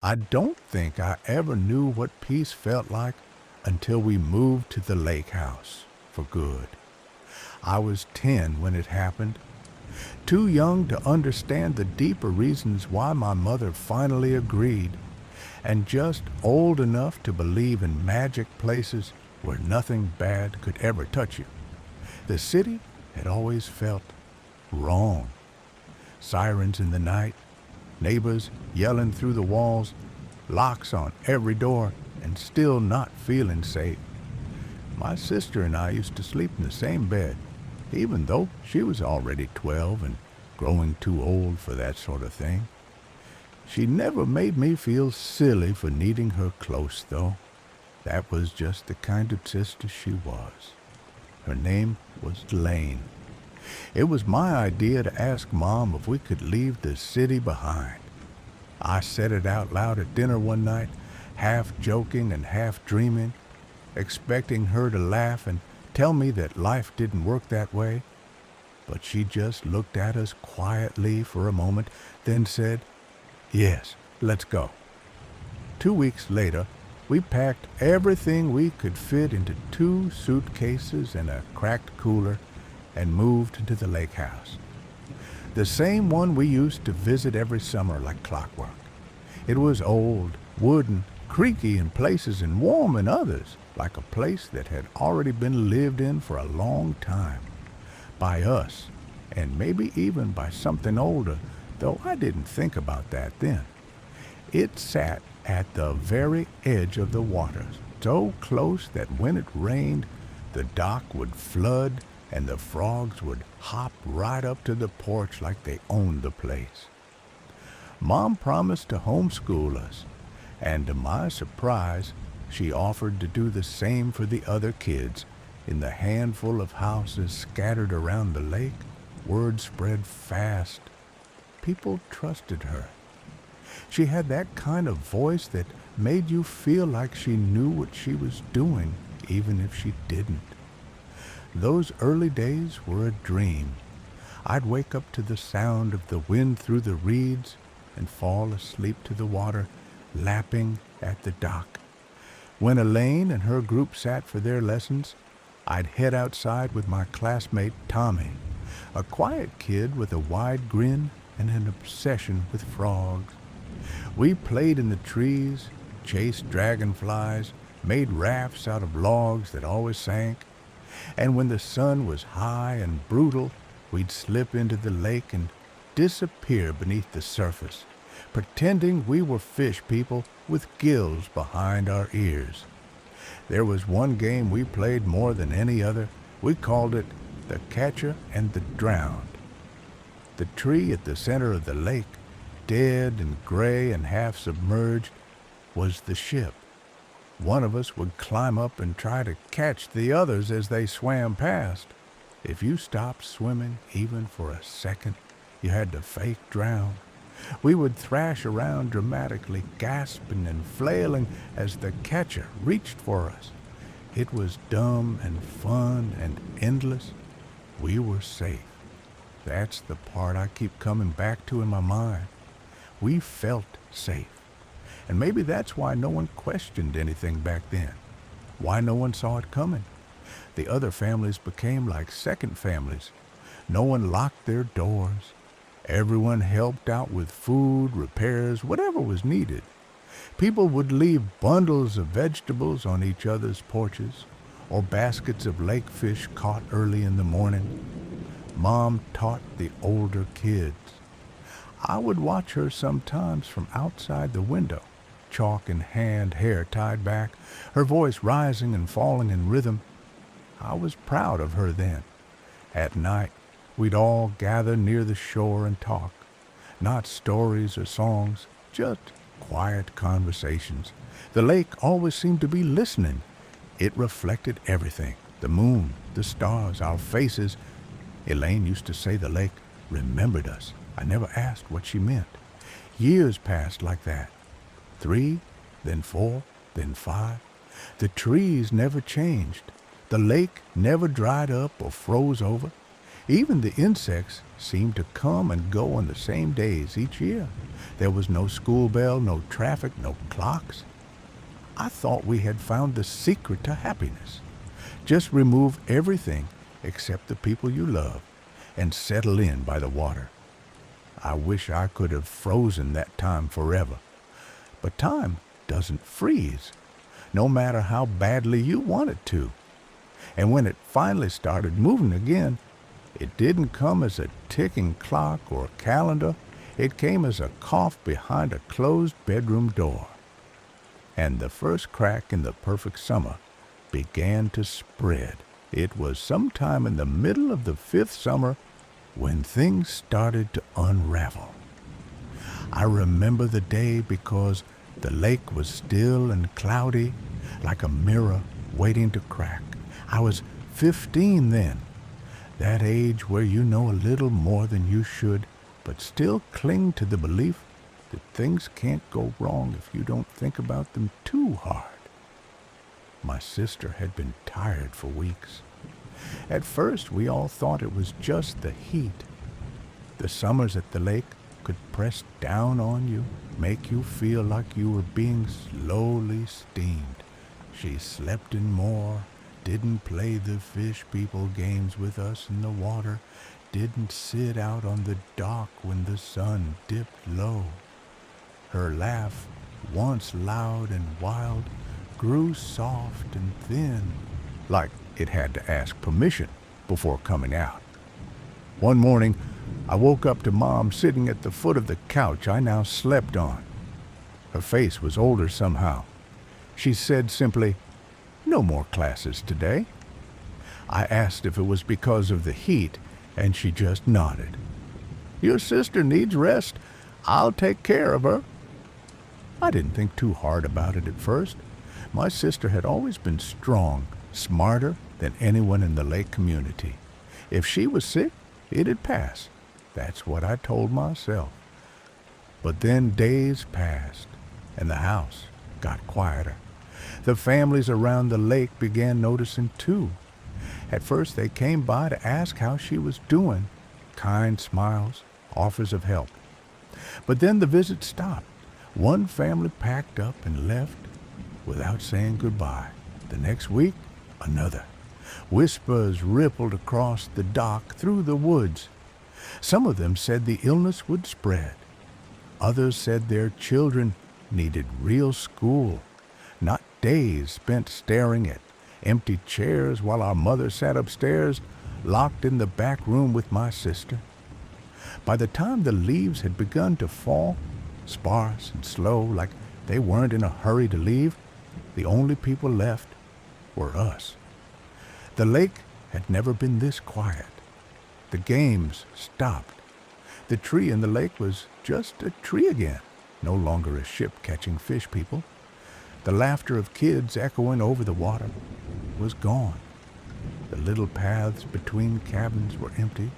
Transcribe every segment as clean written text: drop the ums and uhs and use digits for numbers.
I don't think I ever knew what peace felt like until we moved to the lake house for good. I was 10 when it happened, too young to understand the deeper reasons why my mother finally agreed, and just old enough to believe in magic places where nothing bad could ever touch you. The city had always felt wrong. Sirens in the night, neighbors yelling through the walls, locks on every door, and still not feeling safe. My sister and I used to sleep in the same bed, even though she was already 12 and growing too old for that sort of thing. She never made me feel silly for needing her close, though. That was just the kind of sister she was. Her name was Lane. It was my idea to ask Mom if we could leave the city behind. I said it out loud at dinner one night, half joking and half dreaming, expecting her to laugh and tell me that life didn't work that way. But she just looked at us quietly for a moment, then said, "Yes, let's go." 2 weeks later, we packed everything we could fit into 2 suitcases and a cracked cooler and moved into the lake house. The same one we used to visit every summer like clockwork. It was old, wooden, creaky in places and warm in others, like a place that had already been lived in for a long time. By us, and maybe even by something older, though I didn't think about that then. It sat at the very edge of the water, so close that when it rained, the dock would flood and the frogs would hop right up to the porch like they owned the place. Mom promised to homeschool us, and to my surprise, she offered to do the same for the other kids. In the handful of houses scattered around the lake, word spread fast. People trusted her. She had that kind of voice that made you feel like she knew what she was doing, even if she didn't. Those early days were a dream. I'd wake up to the sound of the wind through the reeds and fall asleep to the water lapping at the dock. When Elaine and her group sat for their lessons, I'd head outside with my classmate Tommy, a quiet kid with a wide grin and an obsession with frogs. We played in the trees, chased dragonflies, made rafts out of logs that always sank, and when the sun was high and brutal, we'd slip into the lake and disappear beneath the surface, pretending we were fish people with gills behind our ears. There was one game we played more than any other. We called it the catcher and the drowned. The tree at the center of the lake, dead and gray and half submerged, was the ship. One of us would climb up and try to catch the others as they swam past. If you stopped swimming even for a second, you had to fake drown. We would thrash around dramatically, gasping and flailing as the catcher reached for us. It was dumb and fun and endless. We were safe. That's the part I keep coming back to in my mind. We felt safe. And maybe that's why no one questioned anything back then. Why no one saw it coming. The other families became like second families. No one locked their doors. Everyone helped out with food, repairs, whatever was needed. People would leave bundles of vegetables on each other's porches, or baskets of lake fish caught early in the morning. Mom taught the older kids. I would watch her sometimes from outside the window, chalk in hand, hair tied back, her voice rising and falling in rhythm. I was proud of her then. At night, we'd all gather near the shore and talk. Not stories or songs, just quiet conversations. The lake always seemed to be listening. It reflected everything, the moon, the stars, our faces. Elaine used to say the lake remembered us. I never asked what she meant. Years passed like that. 3, then 4, then 5. The trees never changed. The lake never dried up or froze over. Even the insects seemed to come and go on the same days each year. There was no school bell, no traffic, no clocks. I thought we had found the secret to happiness. Just remove everything except the people you love and settle in by the water. I wish I could have frozen that time forever. But time doesn't freeze, no matter how badly you want it to. And when it finally started moving again, it didn't come as a ticking clock or a calendar. It came as a cough behind a closed bedroom door. And the first crack in the perfect summer began to spread. It was sometime in the middle of the 5th summer when things started to unravel. I remember the day because the lake was still and cloudy, like a mirror waiting to crack. I was 15 then, that age where you know a little more than you should, but still cling to the belief that things can't go wrong if you don't think about them too hard. My sister had been tired for weeks. At first, we all thought it was just the heat. The summers at the lake could press down on you, make you feel like you were being slowly steamed. She slept in more, didn't play the fish people games with us in the water, didn't sit out on the dock when the sun dipped low. Her laugh, once loud and wild, grew soft and thin, like it had to ask permission before coming out. One morning, I woke up to Mom sitting at the foot of the couch I now slept on. Her face was older somehow. She said simply, "No more classes today." I asked if it was because of the heat, and she just nodded. "Your sister needs rest. I'll take care of her." I didn't think too hard about it at first. My sister had always been strong, smarter than anyone in the lake community. If she was sick, it'd pass. That's what I told myself. But then days passed, and the house got quieter. The families around the lake began noticing too. At first they came by to ask how she was doing, kind smiles, offers of help. But then the visit stopped. One family packed up and left without saying goodbye. The next week, another. Whispers rippled across the dock through the woods. Some of them said the illness would spread. Others said their children needed real school, not days spent staring at empty chairs while our mother sat upstairs, locked in the back room with my sister. By the time the leaves had begun to fall, sparse and slow, like they weren't in a hurry to leave, the only people left were us. The lake had never been this quiet. The games stopped. The tree in the lake was just a tree again, no longer a ship catching fish people. The laughter of kids echoing over the water was gone. The little paths between cabins were empty,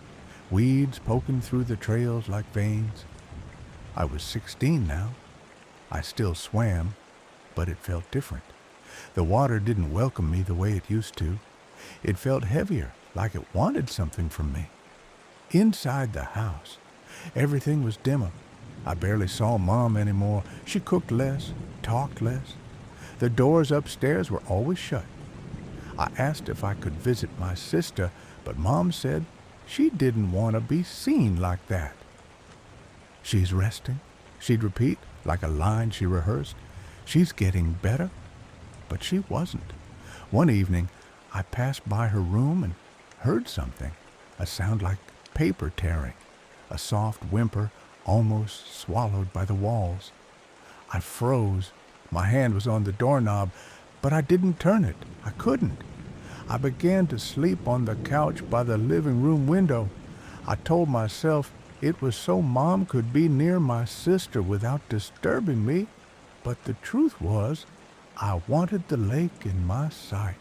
weeds poking through the trails like veins. I was 16 now. I still swam, but it felt different. The water didn't welcome me the way it used to. It felt heavier, like it wanted something from me. Inside the house, everything was dimmer. I barely saw Mom anymore. She cooked less, talked less. The doors upstairs were always shut. I asked if I could visit my sister, but Mom said she didn't want to be seen like that. "She's resting," she'd repeat, like a line she rehearsed. "She's getting better." But she wasn't. One evening, I passed by her room and heard something, a sound like paper tearing, a soft whimper almost swallowed by the walls. I froze. My hand was on the doorknob, but I didn't turn it. I couldn't. I began to sleep on the couch by the living room window. I told myself it was so Mom could be near my sister without disturbing me, but the truth was, I wanted the lake in my sight.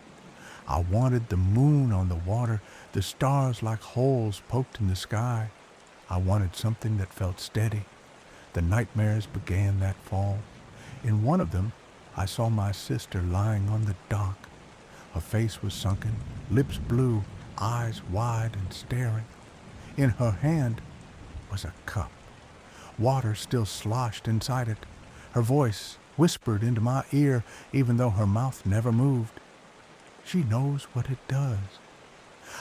I wanted the moon on the water, the stars like holes poked in the sky. I wanted something that felt steady. The nightmares began that fall. In one of them, I saw my sister lying on the dock. Her face was sunken, lips blue, eyes wide and staring. In her hand was a cup, water still sloshed inside it. Her voice whispered into my ear even though her mouth never moved. She knows what it does.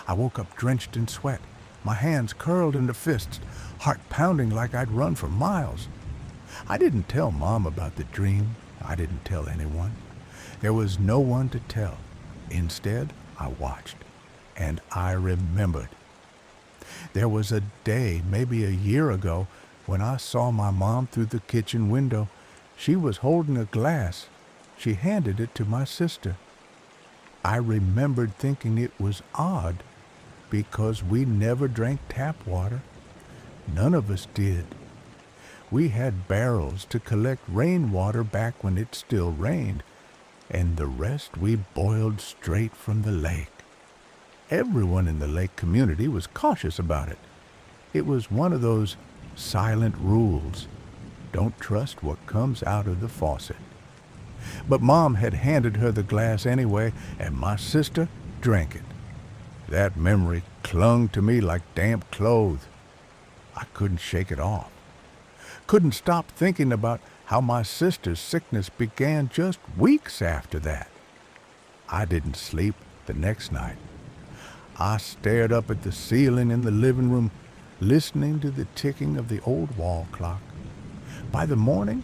I woke up drenched in sweat, my hands curled into fists, heart pounding like I'd run for miles. I didn't tell Mom about the dream. I didn't tell anyone. There was no one to tell. Instead, I watched, and I remembered. There was a day, maybe a year ago, when I saw my mom through the kitchen window. She was holding a glass. She handed it to my sister. I remembered thinking it was odd because we never drank tap water. None of us did. We had barrels to collect rainwater back when it still rained, and the rest we boiled straight from the lake. Everyone in the lake community was cautious about it. It was one of those silent rules. Don't trust what comes out of the faucet. But Mom had handed her the glass anyway, and my sister drank it. That memory clung to me like damp clothes. I couldn't shake it off. Couldn't stop thinking about how my sister's sickness began just weeks after that. I didn't sleep the next night. I stared up at the ceiling in the living room, listening to the ticking of the old wall clock. By the morning,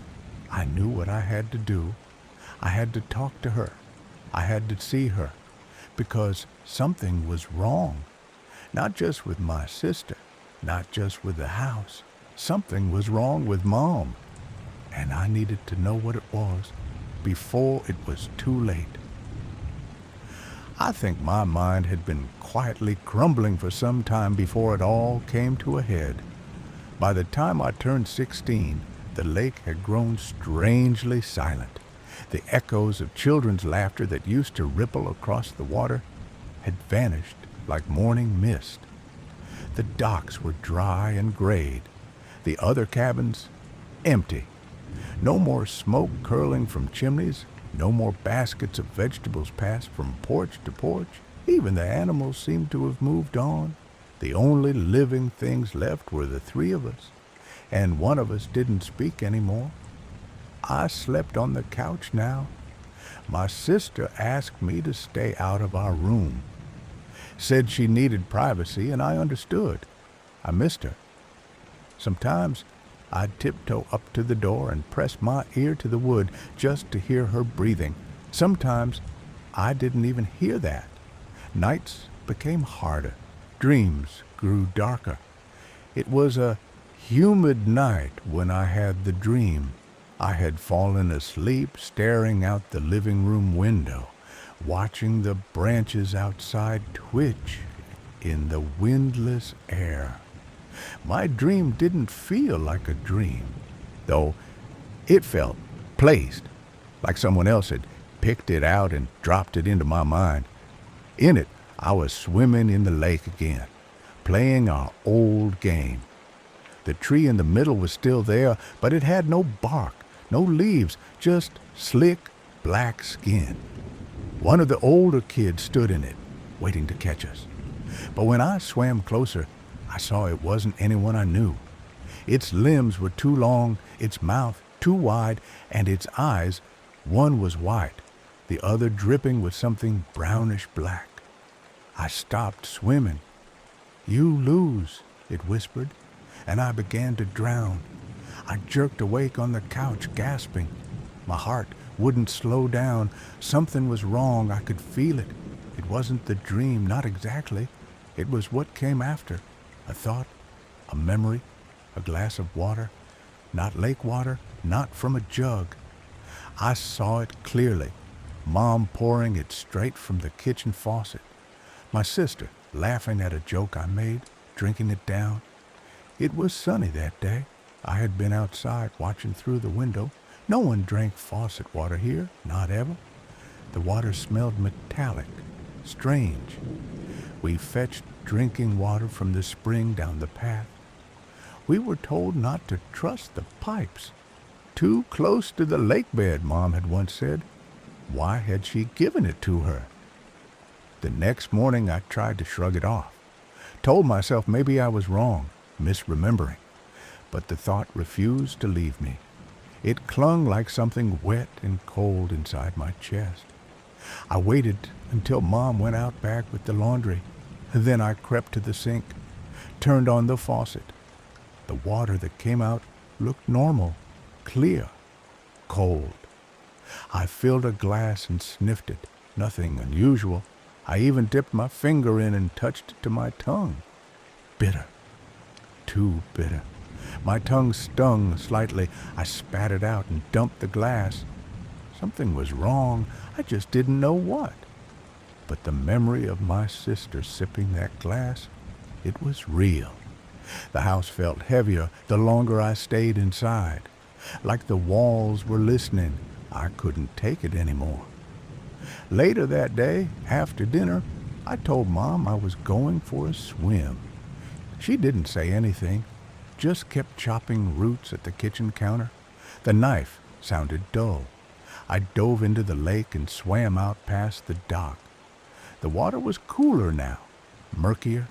I knew what I had to do. I had to talk to her. I had to see her, because something was wrong. Not just with my sister, not just with the house. Something was wrong with Mom, and I needed to know what it was before it was too late. I think my mind had been quietly crumbling for some time before it all came to a head. By the time I turned 16, the lake had grown strangely silent. The echoes of children's laughter that used to ripple across the water had vanished like morning mist. The docks were dry and grayed. The other cabins, empty. No more smoke curling from chimneys. No more baskets of vegetables passed from porch to porch. Even the animals seemed to have moved on. The only living things left were the three of us, and one of us didn't speak anymore. I slept on the couch now. My sister asked me to stay out of our room. Said she needed privacy, and I understood. I missed her. Sometimes I'd tiptoe up to the door and press my ear to the wood just to hear her breathing. Sometimes I didn't even hear that. Nights became harder. Dreams grew darker. It was a humid night when I had the dream. I had fallen asleep staring out the living room window, watching the branches outside twitch in the windless air. My dream didn't feel like a dream, though it felt placed, like someone else had picked it out and dropped it into my mind. In it, I was swimming in the lake again, playing our old game. The tree in the middle was still there, but it had no bark, no leaves, just slick black skin. One of the older kids stood in it, waiting to catch us. But when I swam closer, I saw it wasn't anyone I knew. Its limbs were too long, its mouth too wide, and its eyes, one was white, the other dripping with something brownish black. I stopped swimming. "You lose," it whispered, and I began to drown. I jerked awake on the couch, gasping. My heart wouldn't slow down. Something was wrong. I could feel it. It wasn't the dream, not exactly. It was what came after. A thought, a memory, a glass of water. Not lake water, not from a jug. I saw it clearly. Mom pouring it straight from the kitchen faucet. My sister laughing at a joke I made, drinking it down. It was sunny that day. I had been outside watching through the window. No one drank faucet water here, not ever. The water smelled metallic, strange. We fetched drinking water from the spring down the path. We were told not to trust the pipes. Too close to the lake bed, Mom had once said. Why had she given it to her? The next morning I tried to shrug it off, told myself maybe I was wrong, misremembering, but the thought refused to leave me. It clung like something wet and cold inside my chest. I waited until Mom went out back with the laundry. Then I crept to the sink, turned on the faucet. The water that came out looked normal, clear, cold. I filled a glass and sniffed it. Nothing unusual. I even dipped my finger in and touched it to my tongue. Bitter. Too bitter. My tongue stung slightly. I spat it out and dumped the glass. Something was wrong. I just didn't know what. But the memory of my sister sipping that glass, it was real. The house felt heavier the longer I stayed inside. Like the walls were listening. I couldn't take it anymore. Later that day, after dinner, I told Mom I was going for a swim. She didn't say anything, just kept chopping roots at the kitchen counter. The knife sounded dull. I dove into the lake and swam out past the dock. The water was cooler now, murkier.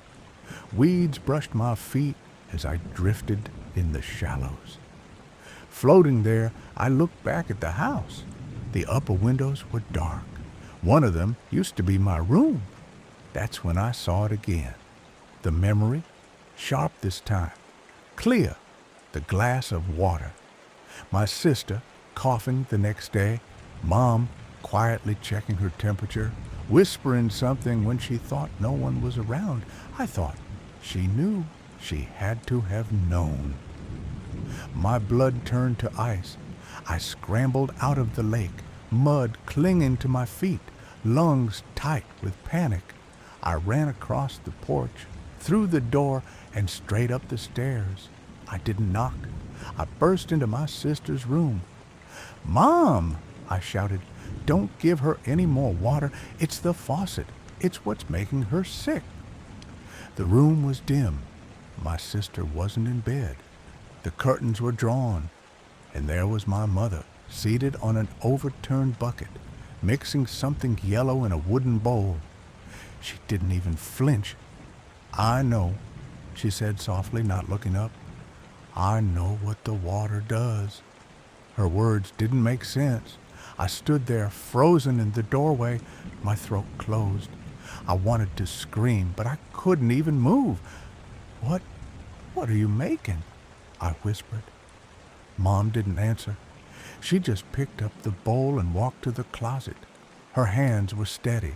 Weeds brushed my feet as I drifted in the shallows. Floating there, I looked back at the house. The upper windows were dark. One of them used to be my room. That's when I saw it again. The memory, sharp this time, clear, the glass of water. My sister coughing the next day, Mom quietly checking her temperature, whispering something when she thought no one was around. I thought she knew. She had to have known. My blood turned to ice. I scrambled out of the lake, mud clinging to my feet, lungs tight with panic. I ran across the porch, through the door, and straight up the stairs. I didn't knock. I burst into my sister's room. "Mom!" I shouted. "Don't give her any more water. It's the faucet. It's what's making her sick." The room was dim. My sister wasn't in bed. The curtains were drawn, and there was my mother, seated on an overturned bucket, mixing something yellow in a wooden bowl. She didn't even flinch. "I know," she said softly, not looking up. "I know what the water does." Her words didn't make sense. I stood there, frozen in the doorway, my throat closed. I wanted to scream, but I couldn't even move. What are you making?" I whispered. Mom didn't answer. She just picked up the bowl and walked to the closet. Her hands were steady,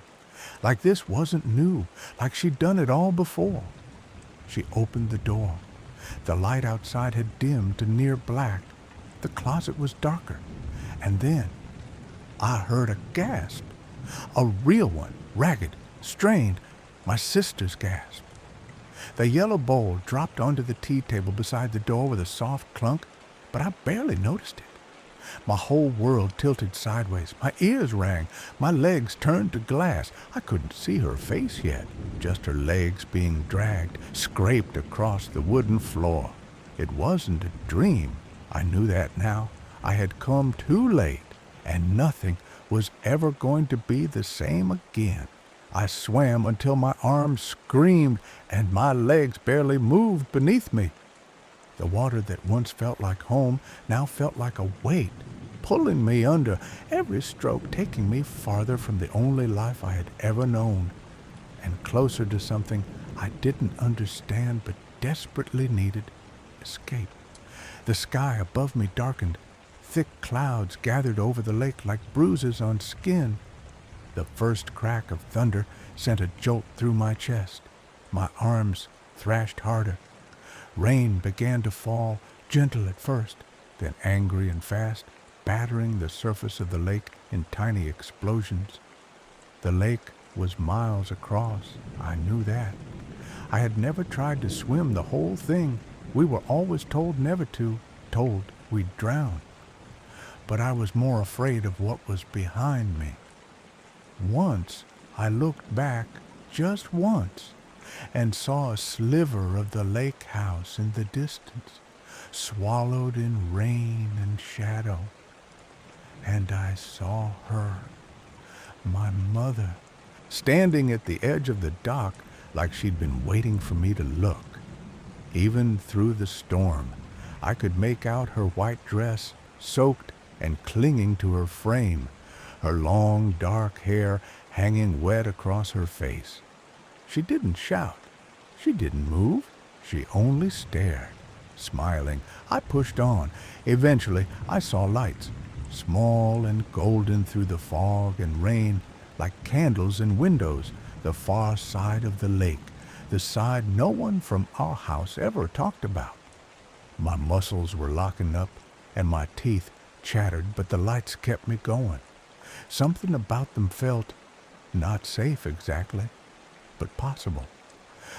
like this wasn't new, like she'd done it all before. She opened the door. The light outside had dimmed to near black. The closet was darker. And then I heard a gasp. A real one, ragged, strained, my sister's gasp. The yellow bowl dropped onto the tea table beside the door with a soft clunk, but I barely noticed it. My whole world tilted sideways. My ears rang. My legs turned to glass. I couldn't see her face yet, just her legs being dragged, scraped across the wooden floor. It wasn't a dream. I knew that now. I had come too late, and nothing was ever going to be the same again. I swam until my arms screamed and my legs barely moved beneath me. The water that once felt like home now felt like a weight, pulling me under, every stroke taking me farther from the only life I had ever known, and closer to something I didn't understand but desperately needed: escape. The sky above me darkened. Thick clouds gathered over the lake like bruises on skin. The first crack of thunder sent a jolt through my chest. My arms thrashed harder. Rain began to fall, gentle at first, then angry and fast, battering the surface of the lake in tiny explosions. The lake was miles across. I knew that. I had never tried to swim the whole thing. We were always told never to, told we'd drown. But I was more afraid of what was behind me. Once I looked back, just once, and saw a sliver of the lake house in the distance, swallowed in rain and shadow. And I saw her, my mother, standing at the edge of the dock like she'd been waiting for me to look. Even through the storm, I could make out her white dress, soaked and clinging to her frame, her long dark hair hanging wet across her face. She didn't shout. She didn't move. She only stared. Smiling, I pushed on. Eventually, I saw lights, small and golden through the fog and rain, like candles in windows, the far side of the lake, the side no one from our house ever talked about. My muscles were locking up, and my teeth chattered, but the lights kept me going. Something about them felt not safe exactly, but possible.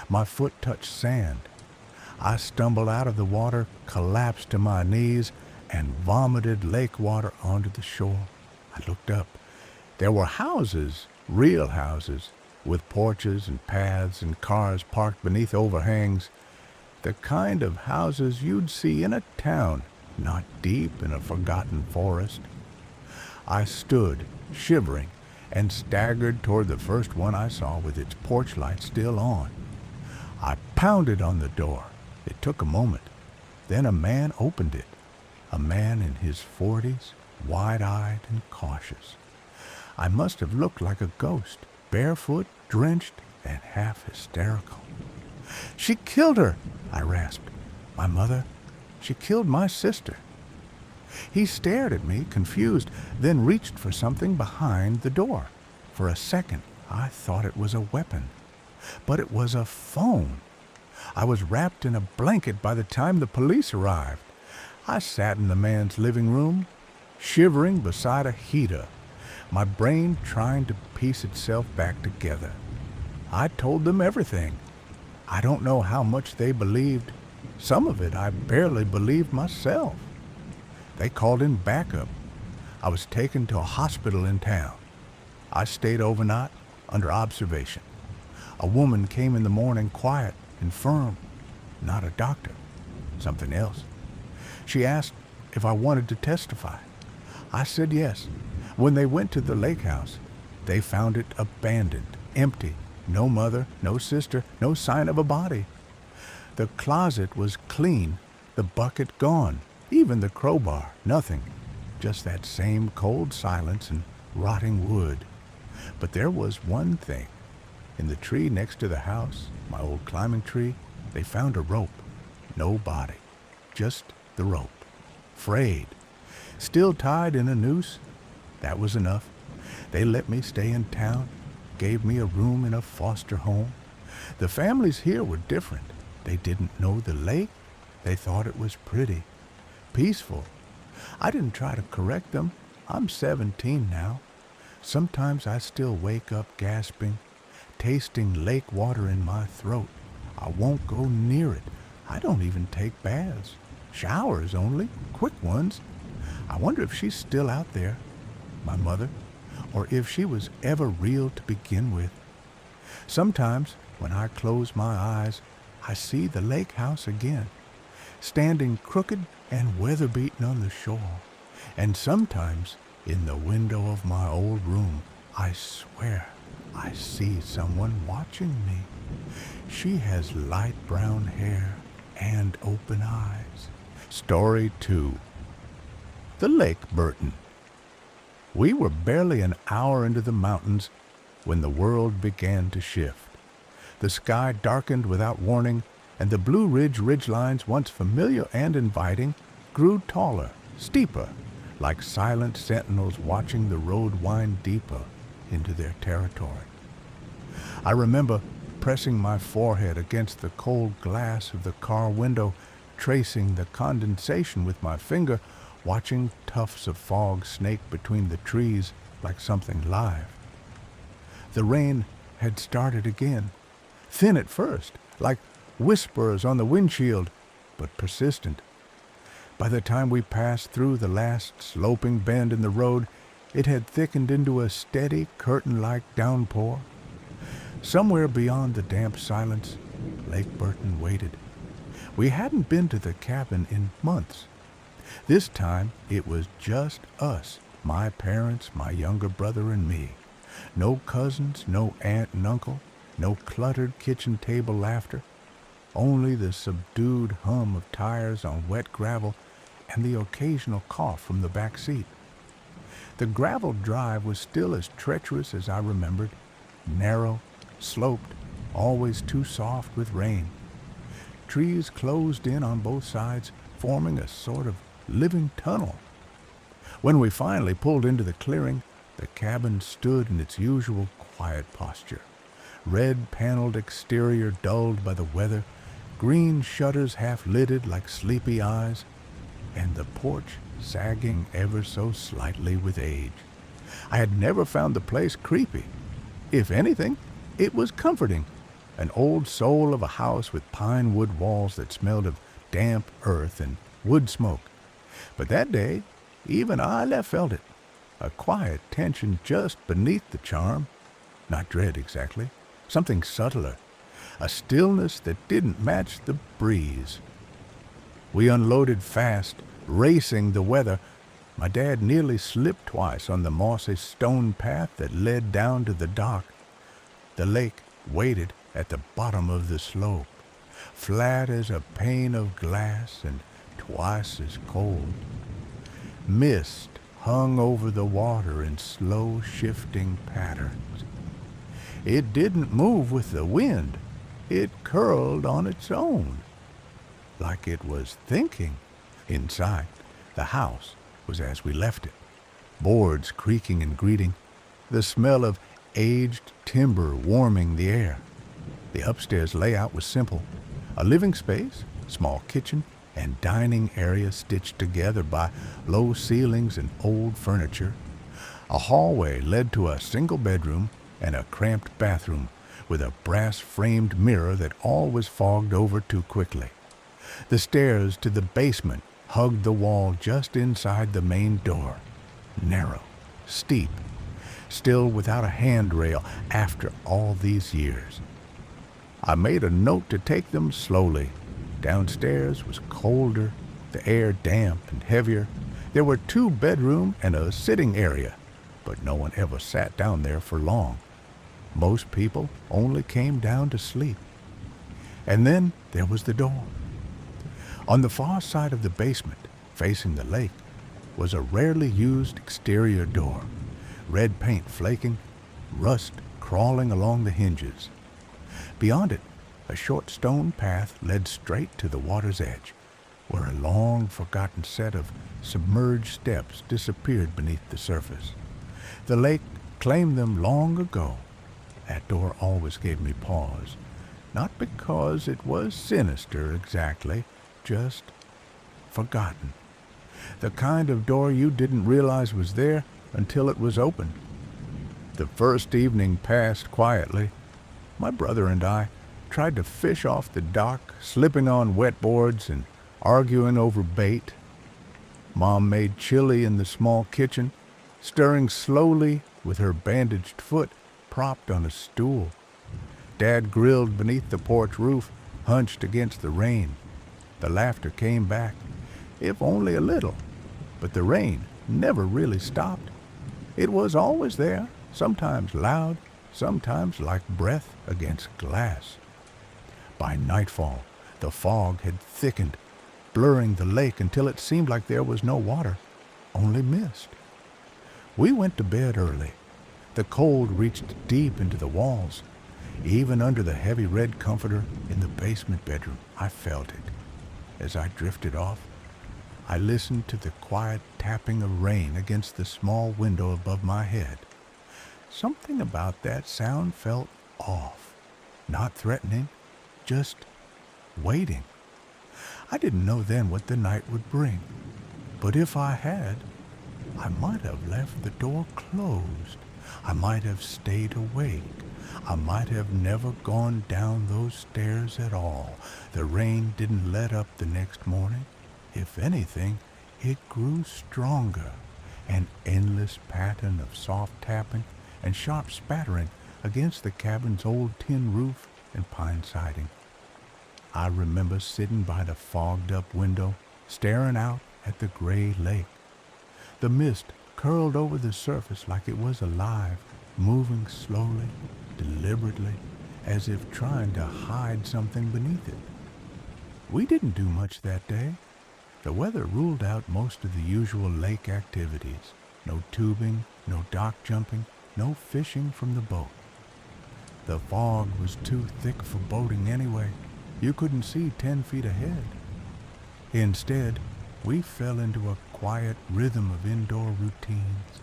My foot touched sand. I stumbled out of the water, collapsed to my knees, and vomited lake water onto the shore. I looked up. There were houses, real houses, with porches and paths and cars parked beneath overhangs. The kind of houses you'd see in a town, not deep in a forgotten forest. I stood, shivering, and staggered toward the first one I saw with its porch light still on. I pounded on the door. It took a moment. Then a man opened it. A man in his 40s, wide-eyed and cautious. I must have looked like a ghost, barefoot, drenched, and half hysterical. "She killed her," I rasped. "My mother? She killed my sister." He stared at me, confused, then reached for something behind the door. For a second, I thought it was a weapon. But it was a phone. I was wrapped in a blanket by the time the police arrived. I sat in the man's living room, shivering beside a heater, my brain trying to piece itself back together. I told them everything. I don't know how much they believed. Some of it I barely believed myself. They called in backup. I was taken to a hospital in town. I stayed overnight under observation. A woman came in the morning, quiet and firm. Not a doctor, something else. She asked if I wanted to testify. I said yes. When they went to the lake house, they found it abandoned, empty. No mother, no sister, no sign of a body. The closet was clean, the bucket gone, even the crowbar, nothing. Just that same cold silence and rotting wood. But there was one thing. In the tree next to the house, my old climbing tree, they found a rope. No body, just the rope. Frayed, still tied in a noose. That was enough. They let me stay in town, gave me a room in a foster home. The families here were different. They didn't know the lake. They thought it was pretty, peaceful. I didn't try to correct them. I'm 17 now. Sometimes I still wake up gasping, tasting lake water in my throat. I won't go near it. I don't even take baths. Showers only, quick ones. I wonder if she's still out there, my mother, or if she was ever real to begin with. Sometimes, when I close my eyes, I see the lake house again, standing crooked and weather-beaten on the shore. And sometimes, in the window of my old room, I swear I see someone watching me. She has light brown hair and open eyes. Story 2. The Lake Burton. We were barely an hour into the mountains when the world began to shift. The sky darkened without warning, and the Blue Ridge ridgelines, once familiar and inviting, grew taller, steeper, like silent sentinels watching the road wind deeper into their territory. I remember pressing my forehead against the cold glass of the car window, tracing the condensation with my finger, watching tufts of fog snake between the trees like something live. The rain had started again, thin at first, like whispers on the windshield, but persistent. By the time we passed through the last sloping bend in the road, it had thickened into a steady, curtain-like downpour. Somewhere beyond the damp silence, Lake Burton waited. We hadn't been to the cabin in months. This time, it was just us, my parents, my younger brother, and me. No cousins, no aunt and uncle, no cluttered kitchen table laughter, only the subdued hum of tires on wet gravel and the occasional cough from the back seat. The gravel drive was still as treacherous as I remembered, narrow, sloped, always too soft with rain. Trees closed in on both sides, forming a sort of living tunnel. When we finally pulled into the clearing, the cabin stood in its usual quiet posture. Red-paneled exterior dulled by the weather, green shutters half-lidded like sleepy eyes, and the porch sagging ever so slightly with age. I had never found the place creepy. If anything, it was comforting. An old soul of a house with pine wood walls that smelled of damp earth and wood smoke. But that day, even I felt it. A quiet tension just beneath the charm. Not dread exactly. Something subtler. A stillness that didn't match the breeze. We unloaded fast, racing the weather. My dad nearly slipped twice on the mossy stone path that led down to the dock. The lake waited at the bottom of the slope, flat as a pane of glass and twice as cold. Mist hung over the water in slow shifting patterns. It didn't move with the wind. It curled on its own, like it was thinking. Inside, the house was as we left it, boards creaking and greeting, the smell of aged timber warming the air. The upstairs layout was simple, a living space, small kitchen, and dining area stitched together by low ceilings and old furniture. A hallway led to a single bedroom and a cramped bathroom with a brass-framed mirror that always fogged over too quickly. The stairs to the basement hugged the wall just inside the main door, narrow, steep, still without a handrail after all these years. I made a note to take them slowly. Downstairs was colder, the air damp and heavier. There were 2 bedrooms and a sitting area, but no one ever sat down there for long. Most people only came down to sleep. And then there was the door. On the far side of the basement, facing the lake, was a rarely used exterior door, red paint flaking, rust crawling along the hinges. Beyond it, a short stone path led straight to the water's edge, where a long-forgotten set of submerged steps disappeared beneath the surface. The lake claimed them long ago. That door always gave me pause, not because it was sinister exactly, just forgotten. The kind of door you didn't realize was there until it was open. The first evening passed quietly. My brother and I tried to fish off the dock, slipping on wet boards and arguing over bait. Mom made chili in the small kitchen, stirring slowly with her bandaged foot propped on a stool. Dad grilled beneath the porch roof, hunched against the rain. The laughter came back, if only a little, but the rain never really stopped. It was always there, sometimes loud, sometimes like breath against glass. By nightfall, the fog had thickened, blurring the lake until it seemed like there was no water, only mist. We went to bed early. The cold reached deep into the walls. Even under the heavy red comforter in the basement bedroom, I felt it. As I drifted off, I listened to the quiet tapping of rain against the small window above my head. Something about that sound felt off, not threatening, just waiting. I didn't know then what the night would bring, but if I had, I might have left the door closed. I might have stayed awake. I might have never gone down those stairs at all. The rain didn't let up the next morning. If anything, it grew stronger, an endless pattern of soft tapping and sharp spattering against the cabin's old tin roof and pine siding. I remember sitting by the fogged-up window, staring out at the gray lake. The mist curled over the surface like it was alive, moving slowly, deliberately, as if trying to hide something beneath it. We didn't do much that day. The weather ruled out most of the usual lake activities. No tubing, no dock jumping, no fishing from the boat. The fog was too thick for boating anyway. You couldn't see 10 feet ahead. Instead, we fell into a quiet rhythm of indoor routines.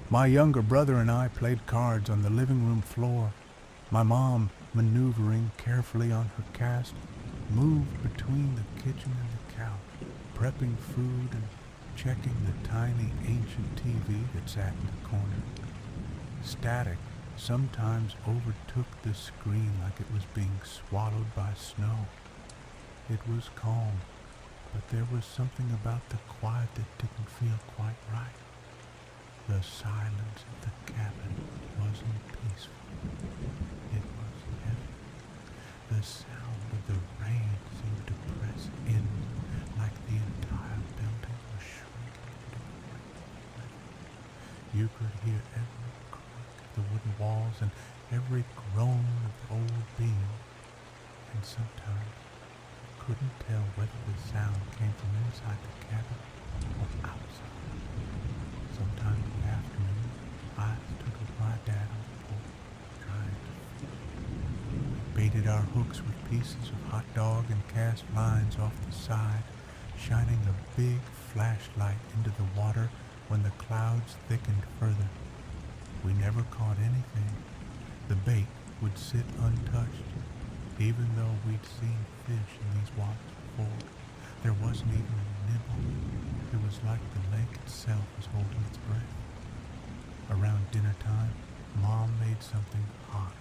My younger brother and I played cards on the living room floor. My mom, maneuvering carefully on her cast, moved between the kitchen and the couch, prepping food and checking the tiny ancient TV that sat in the corner. Static sometimes overtook the screen like it was being swallowed by snow. It was calm, but there was something about the quiet that didn't feel quite right. The silence of the cabin wasn't peaceful. It was heavy. The sound of the rain seemed to press in, like the entire building was shrinking into a great. You could hear every creak of the wooden walls and every groan of the old beam, and sometimes you couldn't tell whether the sound came from inside the cabin or outside. Sometime in the afternoon, I stood with my dad on the porch, trying to feed. We baited our hooks with pieces of hot dog and cast lines off the side, shining a big flashlight into the water when the clouds thickened further. We never caught anything. The bait would sit untouched, even though we'd seen fish in these waters before. There wasn't even a nibble. It was like the lake itself was holding its breath. Around dinner time, Mom made something hot,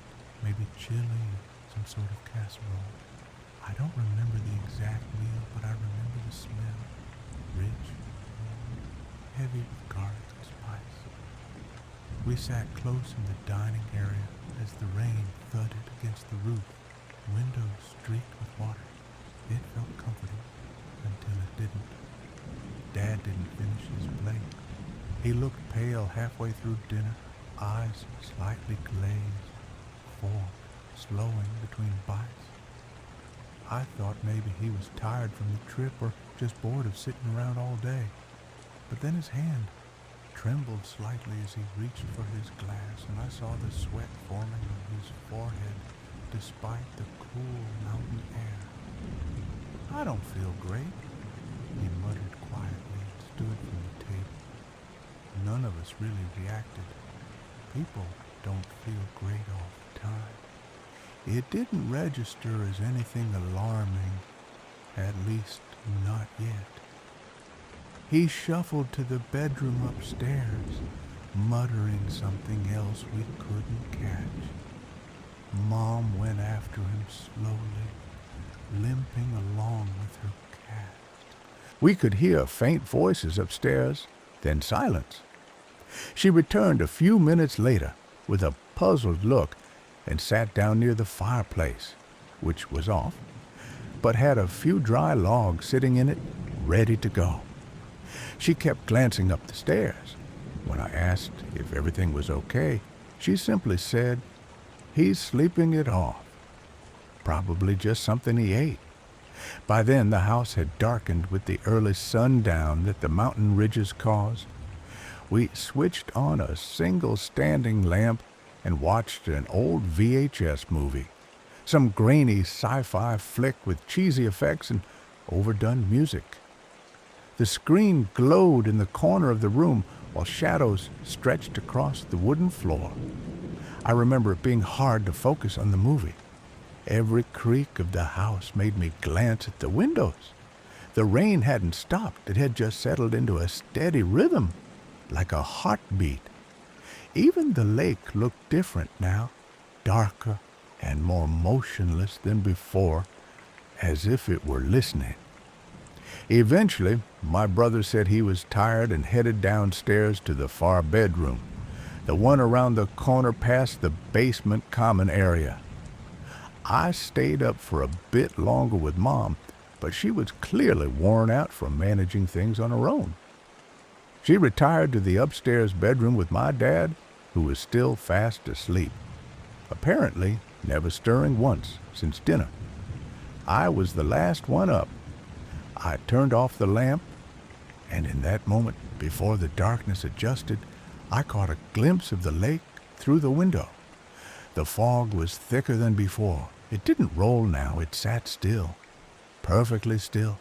maybe chili, some sort of casserole. I don't remember the exact meal, but I remember the smell. Rich, heavy with garlic and spice. We sat close in the dining area as the rain thudded against the roof, windows streaked with water. It felt comforting until it didn't. Dad didn't finish his plate. He looked pale halfway through dinner, eyes slightly glazed, form slowing between bites. I thought maybe he was tired from the trip or just bored of sitting around all day. But then his hand trembled slightly as he reached for his glass, and I saw the sweat forming on his forehead despite the cool mountain air. "I don't feel great," he muttered quietly and stood from the table. None of us really reacted. People don't feel great all the time. It didn't register as anything alarming, at least not yet. He shuffled to the bedroom upstairs, muttering something else we couldn't catch. Mom went after him slowly, limping along with her cast. We could hear faint voices upstairs, then silence. She returned a few minutes later with a puzzled look and sat down near the fireplace, which was off, but had a few dry logs sitting in it, ready to go. She kept glancing up the stairs. When I asked if everything was okay, she simply said, "He's sleeping it off. Probably just something he ate." By then the house had darkened with the early sundown that the mountain ridges caused. We switched on a single standing lamp and watched an old VHS movie, some grainy sci-fi flick with cheesy effects and overdone music. The screen glowed in the corner of the room while shadows stretched across the wooden floor. I remember it being hard to focus on the movie. Every creak of the house made me glance at the windows. The rain hadn't stopped. It had just settled into a steady rhythm, like a heartbeat. Even the lake looked different now, darker and more motionless than before, as if it were listening. Eventually, my brother said he was tired and headed downstairs to the far bedroom, the one around the corner past the basement common area. I stayed up for a bit longer with Mom, but she was clearly worn out from managing things on her own. She retired to the upstairs bedroom with my dad, who was still fast asleep, apparently never stirring once since dinner. I was the last one up. I turned off the lamp, and in that moment, before the darkness adjusted, I caught a glimpse of the lake through the window. The fog was thicker than before. It didn't roll now, it sat still, perfectly still,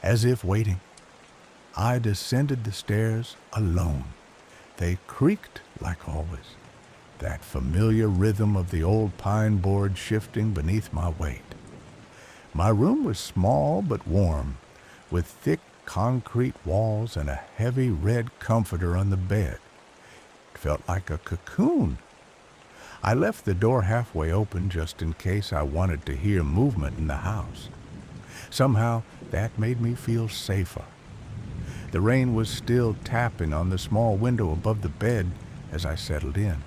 as if waiting. I descended the stairs alone. They creaked like always, that familiar rhythm of the old pine board shifting beneath my weight. My room was small but warm, with thick concrete walls and a heavy red comforter on the bed. It felt like a cocoon. I left the door halfway open just in case I wanted to hear movement in the house. Somehow, that made me feel safer. The rain was still tapping on the small window above the bed as I settled in.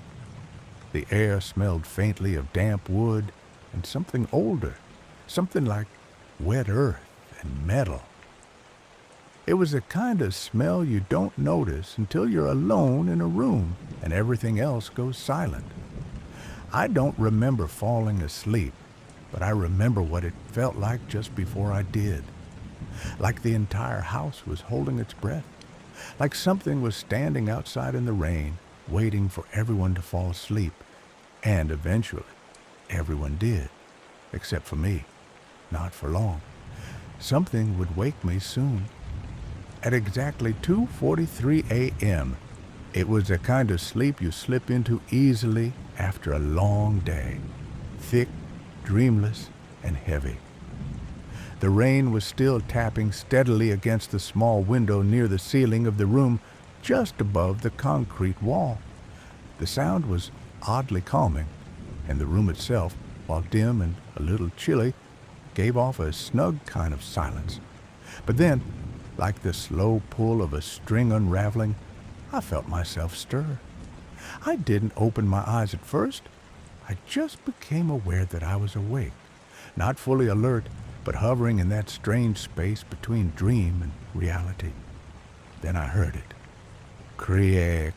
The air smelled faintly of damp wood and something older, something like wet earth and metal. It was a kind of smell you don't notice until you're alone in a room and everything else goes silent. I don't remember falling asleep, but I remember what it felt like just before I did. Like the entire house was holding its breath. Like something was standing outside in the rain, waiting for everyone to fall asleep. And eventually, everyone did, except for me. Not for long. Something would wake me soon. At exactly 2:43 a.m., it was the kind of sleep you slip into easily after a long day, thick, dreamless, and heavy. The rain was still tapping steadily against the small window near the ceiling of the room just above the concrete wall. The sound was oddly calming, and the room itself, while dim and a little chilly, gave off a snug kind of silence. But then, like the slow pull of a string unraveling, I felt myself stir. I didn't open my eyes at first. I just became aware that I was awake, not fully alert, but hovering in that strange space between dream and reality. Then I heard it. Creak.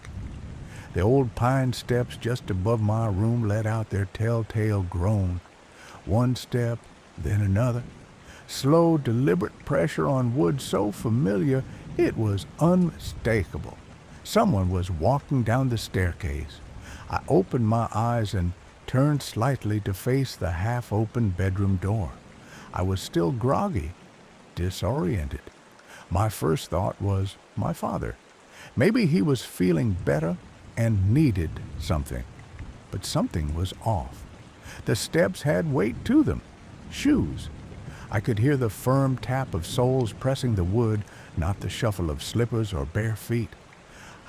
The old pine steps just above my room let out their telltale groan. One step, then another. Slow, deliberate pressure on wood so familiar it was unmistakable. Someone was walking down the staircase. I opened my eyes and turned slightly to face the half-open bedroom door. I was still groggy, disoriented. My first thought was my father. Maybe he was feeling better and needed something. But something was off. The steps had weight to them. Shoes. I could hear the firm tap of soles pressing the wood, not the shuffle of slippers or bare feet.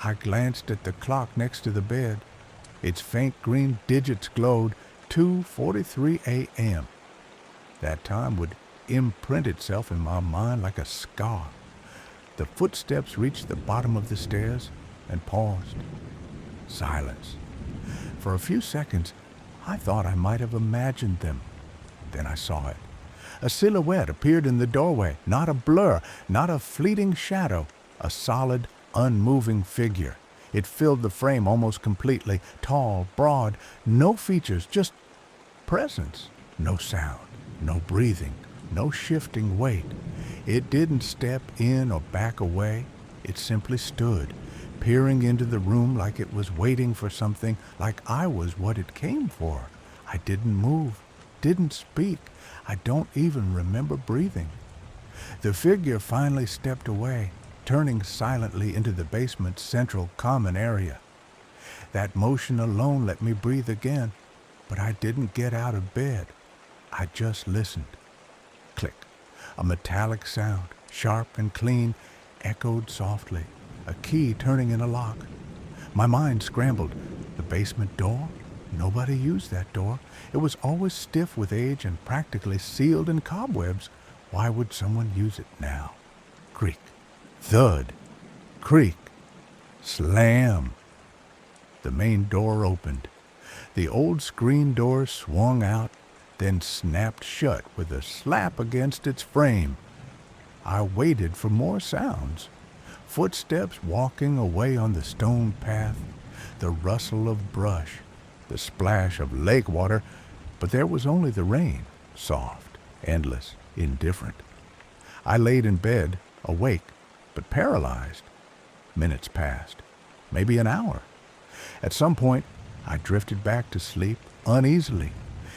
I glanced at the clock next to the bed. Its faint green digits glowed, 2:43 a.m. That time would imprint itself in my mind like a scar. The footsteps reached the bottom of the stairs and paused. Silence. For a few seconds, I thought I might have imagined them. Then I saw it. A silhouette appeared in the doorway, not a blur, not a fleeting shadow, a solid, unmoving figure. It filled the frame almost completely, tall, broad, no features, just presence. No sound, no breathing, no shifting weight. It didn't step in or back away. It simply stood, peering into the room like it was waiting for something, like I was what it came for. I didn't move, didn't speak. I don't even remember breathing. The figure finally stepped away, turning silently into the basement's central common area. That motion alone let me breathe again, but I didn't get out of bed. I just listened. Click. A metallic sound, sharp and clean, echoed softly. A key turning in a lock. My mind scrambled. The basement door? Nobody used that door. It was always stiff with age and practically sealed in cobwebs. Why would someone use it now? Creak. Thud. Creak. Slam. The main door opened. The old screen door swung out, then snapped shut with a slap against its frame. I waited for more sounds. Footsteps walking away on the stone path, the rustle of brush, the splash of lake water, but there was only the rain, soft, endless, indifferent. I laid in bed, awake, but paralyzed. Minutes passed, maybe an hour. At some point, I drifted back to sleep uneasily,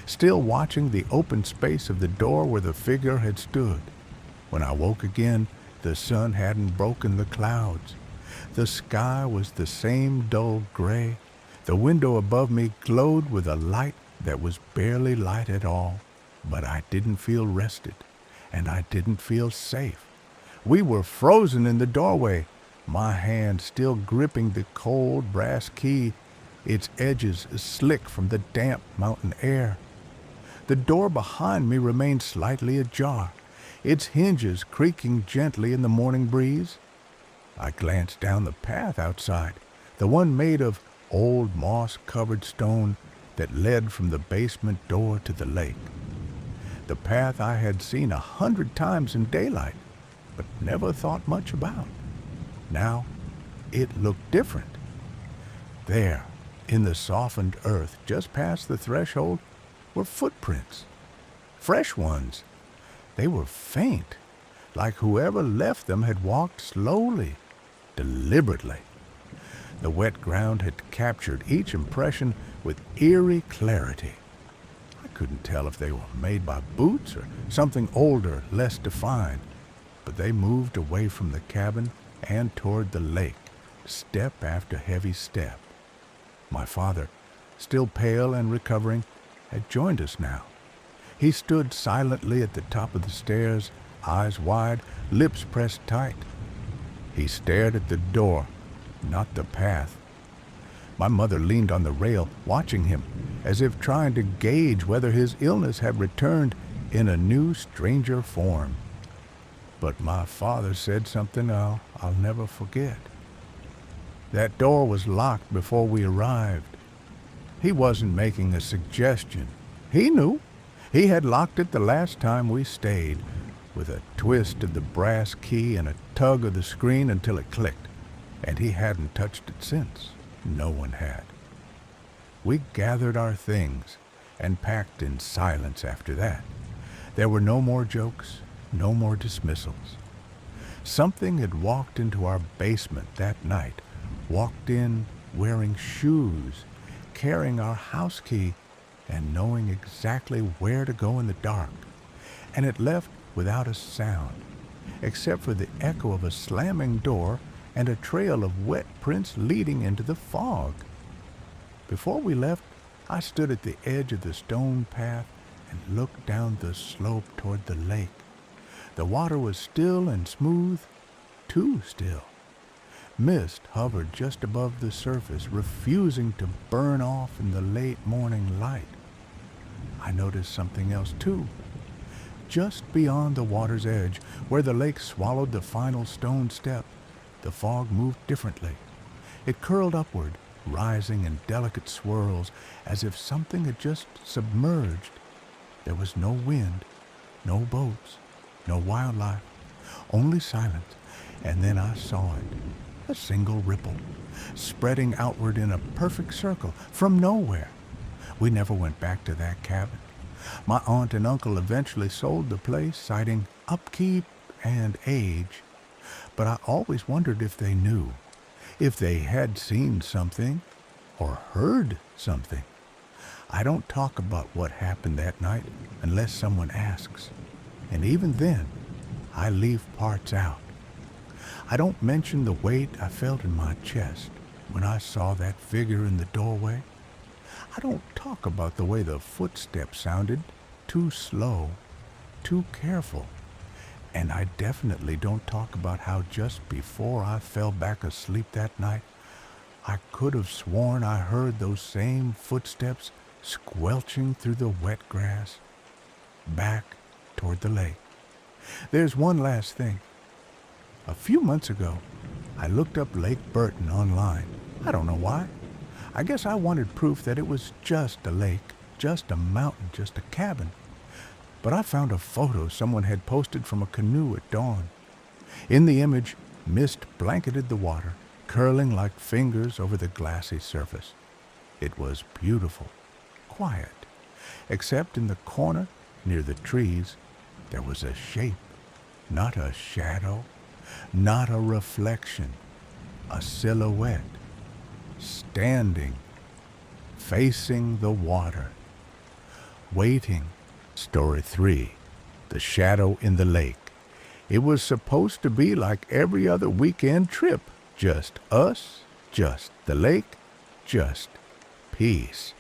still watching the open space of the door where the figure had stood. When I woke again, the sun hadn't broken the clouds. The sky was the same dull gray. The window above me glowed with a light that was barely light at all. But I didn't feel rested, and I didn't feel safe. We were frozen in the doorway, my hand still gripping the cold brass key, its edges slick from the damp mountain air. The door behind me remained slightly ajar, its hinges creaking gently in the morning breeze. I glanced down the path outside, the one made of old moss-covered stone that led from the basement door to the lake. The path I had seen 100 times in daylight, but never thought much about. Now, it looked different. There, in the softened earth just past the threshold, were footprints. Fresh ones. They were faint, like whoever left them had walked slowly, deliberately. The wet ground had captured each impression with eerie clarity. I couldn't tell if they were made by boots or something older, less defined, but they moved away from the cabin and toward the lake, step after heavy step. My father, still pale and recovering, had joined us now. He stood silently at the top of the stairs, eyes wide, lips pressed tight. He stared at the door, not the path. My mother leaned on the rail, watching him, as if trying to gauge whether his illness had returned in a new, stranger form. But my father said something I'll never forget. That door was locked before we arrived. He wasn't making a suggestion. He knew. He had locked it the last time we stayed, with a twist of the brass key and a tug of the screen until it clicked, and he hadn't touched it since. No one had. We gathered our things and packed in silence after that. There were no more jokes, no more dismissals. Something had walked into our basement that night, walked in wearing shoes, carrying our house key, and knowing exactly where to go in the dark. And it left without a sound, except for the echo of a slamming door and a trail of wet prints leading into the fog. Before we left, I stood at the edge of the stone path and looked down the slope toward the lake. The water was still and smooth, too still. Mist hovered just above the surface, refusing to burn off in the late morning light. I noticed something else, too. Just beyond the water's edge, where the lake swallowed the final stone step, the fog moved differently. It curled upward, rising in delicate swirls, as if something had just submerged. There was no wind, no boats, no wildlife, only silence. And then I saw it. A single ripple, spreading outward in a perfect circle from nowhere. We never went back to that cabin. My aunt and uncle eventually sold the place, citing upkeep and age. But I always wondered if they knew, if they had seen something or heard something. I don't talk about what happened that night unless someone asks. And even then, I leave parts out. I don't mention the weight I felt in my chest when I saw that figure in the doorway. I don't talk about the way the footsteps sounded, too slow, too careful. And I definitely don't talk about how just before I fell back asleep that night, I could have sworn I heard those same footsteps squelching through the wet grass, back toward the lake. There's one last thing. A few months ago, I looked up Lake Burton online. I don't know why. I guess I wanted proof that it was just a lake, just a mountain, just a cabin. But I found a photo someone had posted from a canoe at dawn. In the image, mist blanketed the water, curling like fingers over the glassy surface. It was beautiful, quiet, except in the corner near the trees there was a shape, not a shadow, not a reflection, a silhouette, standing, facing the water, waiting. Story 3, The Shadow in the Lake. It was supposed to be like every other weekend trip. Just us, just the lake, just peace.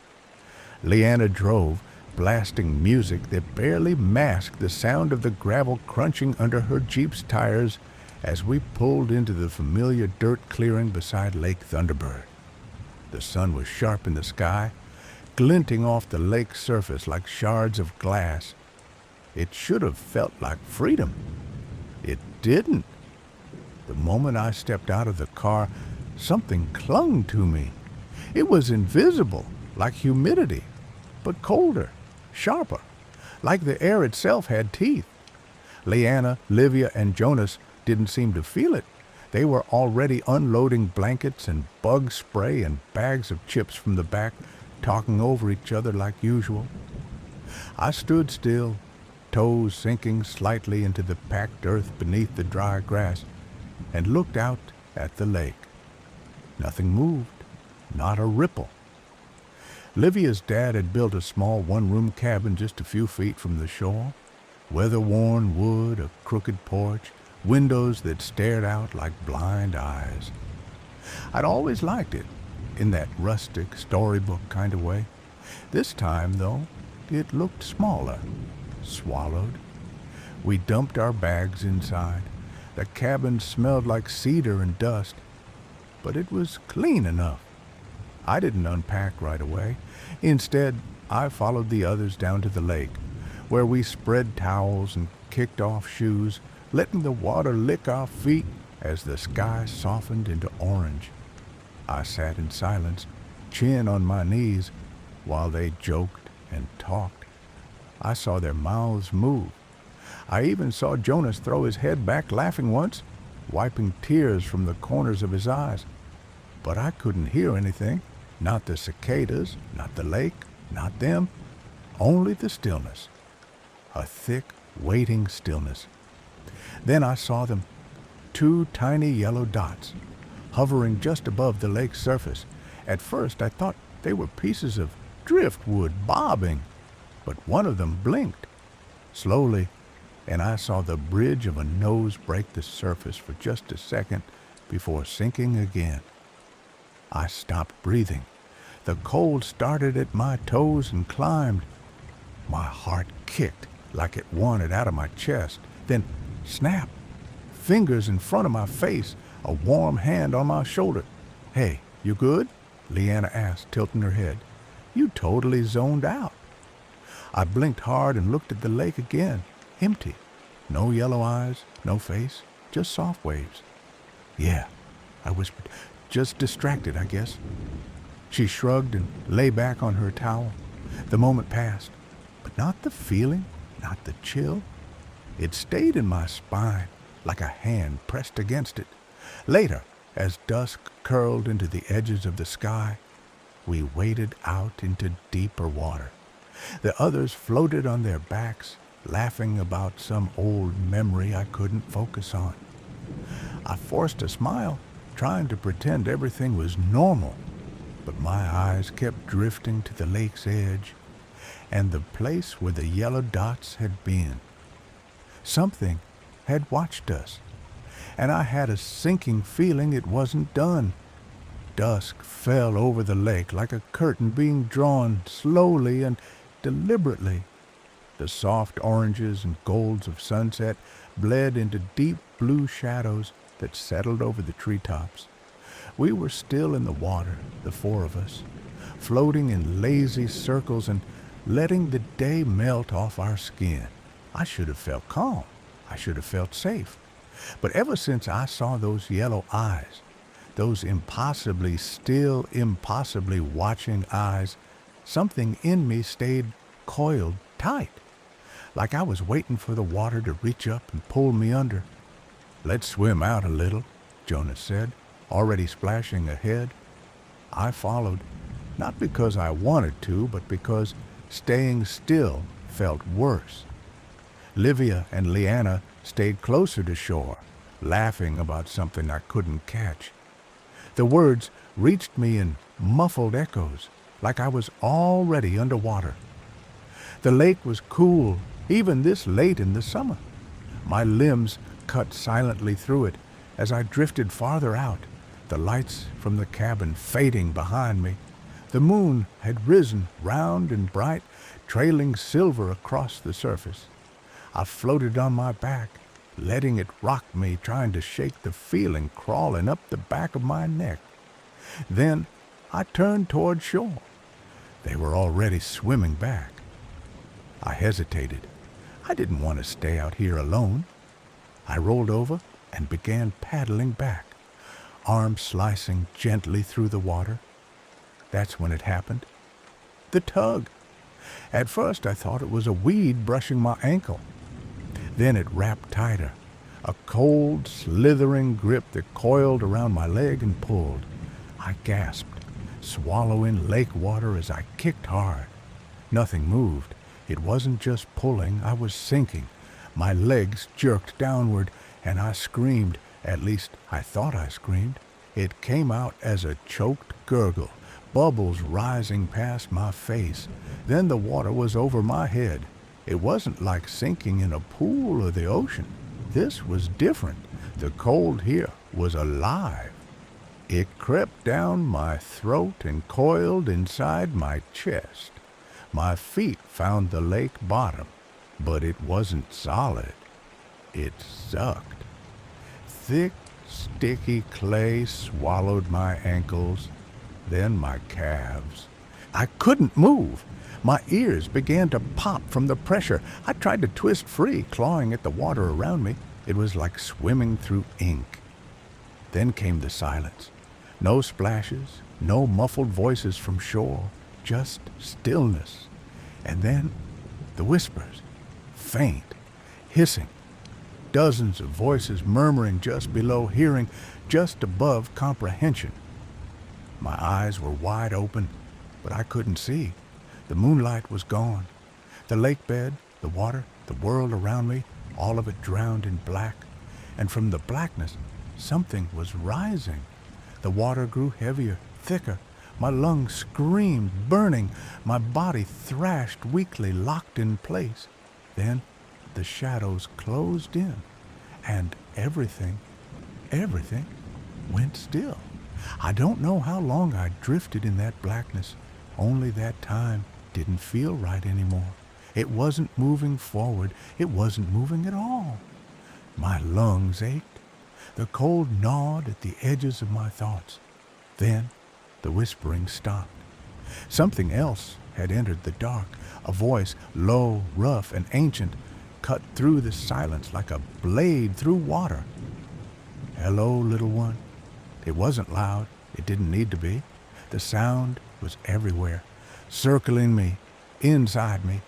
Leanna drove, blasting music that barely masked the sound of the gravel crunching under her Jeep's tires as we pulled into the familiar dirt clearing beside Lake Thunderbird. The sun was sharp in the sky, glinting off the lake's surface like shards of glass. It should have felt like freedom. It didn't. The moment I stepped out of the car, something clung to me. It was invisible, like humidity, but colder, sharper, like the air itself had teeth. Leanna, Livia, and Jonas didn't seem to feel it. They were already unloading blankets and bug spray and bags of chips from the back, talking over each other like usual. I stood still, toes sinking slightly into the packed earth beneath the dry grass, and looked out at the lake. Nothing moved, not a ripple. Livia's dad had built a small one-room cabin just a few feet from the shore. Weather-worn wood, a crooked porch, windows that stared out like blind eyes. I'd always liked it, in that rustic, storybook kind of way. This time, though, it looked smaller, swallowed. We dumped our bags inside. The cabin smelled like cedar and dust, but it was clean enough. I didn't unpack right away. Instead, I followed the others down to the lake, where we spread towels and kicked off shoes, letting the water lick our feet as the sky softened into orange. I sat in silence, chin on my knees, while they joked and talked. I saw their mouths move. I even saw Jonas throw his head back laughing once, wiping tears from the corners of his eyes. But I couldn't hear anything, not the cicadas, not the lake, not them, only the stillness, a thick, waiting stillness. Then I saw them, 2 tiny yellow dots, hovering just above the lake's surface. At first I thought they were pieces of driftwood bobbing, but one of them blinked, slowly, and I saw the bridge of a nose break the surface for just a second before sinking again. I stopped breathing. The cold started at my toes and climbed. My heart kicked like it wanted out of my chest. Then, snap! Fingers in front of my face, a warm hand on my shoulder. "Hey, you good?" Leanna asked, tilting her head. "You totally zoned out." I blinked hard and looked at the lake again. Empty. No yellow eyes, no face, just soft waves. "Yeah," I whispered. "Just distracted, I guess." She shrugged and lay back on her towel. The moment passed, but not the feeling, not the chill. It stayed in my spine, like a hand pressed against it. Later, as dusk curled into the edges of the sky, we waded out into deeper water. The others floated on their backs, laughing about some old memory I couldn't focus on. I forced a smile, trying to pretend everything was normal, but my eyes kept drifting to the lake's edge and the place where the yellow dots had been. Something had watched us, and I had a sinking feeling it wasn't done. Dusk fell over the lake like a curtain being drawn slowly and deliberately. The soft oranges and golds of sunset bled into deep blue shadows that settled over the treetops. We were still in the water, the 4 of us, floating in lazy circles and letting the day melt off our skin. I should have felt calm. I should have felt safe. But ever since I saw those yellow eyes, those impossibly still, impossibly watching eyes, something in me stayed coiled tight, like I was waiting for the water to reach up and pull me under. "Let's swim out a little," Jonas said, already splashing ahead. I followed, not because I wanted to, but because staying still felt worse. Livia and Leanna stayed closer to shore, laughing about something I couldn't catch. The words reached me in muffled echoes, like I was already underwater. The lake was cool, even this late in the summer. My limbs cut silently through it as I drifted farther out, the lights from the cabin fading behind me. The moon had risen, round and bright, trailing silver across the surface. I floated on my back, letting it rock me, trying to shake the feeling crawling up the back of my neck. Then I turned toward shore. They were already swimming back. I hesitated. I didn't want to stay out here alone. I rolled over and began paddling back, arms slicing gently through the water. That's when it happened. The tug. At first I thought it was a weed brushing my ankle. Then it wrapped tighter, a cold, slithering grip that coiled around my leg and pulled. I gasped, swallowing lake water as I kicked hard. Nothing moved. It wasn't just pulling, I was sinking. My legs jerked downward, and I screamed. At least I thought I screamed. It came out as a choked gurgle, bubbles rising past my face. Then the water was over my head. It wasn't like sinking in a pool or the ocean. This was different. The cold here was alive. It crept down my throat and coiled inside my chest. My feet found the lake bottom, but it wasn't solid. It sucked. Thick, sticky clay swallowed my ankles, then my calves. I couldn't move. My ears began to pop from the pressure. I tried to twist free, clawing at the water around me. It was like swimming through ink. Then came the silence. No splashes, no muffled voices from shore, just stillness. And then the whispers, faint, hissing. Dozens of voices murmuring just below hearing, just above comprehension. My eyes were wide open, but I couldn't see. The moonlight was gone. The lake bed, the water, the world around me, all of it drowned in black. And from the blackness, something was rising. The water grew heavier, thicker. My lungs screamed, burning. My body thrashed weakly, locked in place. Then the shadows closed in, and everything went still. I don't know how long I drifted in that blackness. Only that time didn't feel right anymore. It wasn't moving forward. It wasn't moving at all. My lungs ached. The cold gnawed at the edges of my thoughts. Then the whispering stopped. Something else had entered the dark. A voice, low, rough, and ancient, cut through the silence like a blade through water. Hello, little one. It wasn't loud. It didn't need to be. The sound was everywhere, circling me, inside me.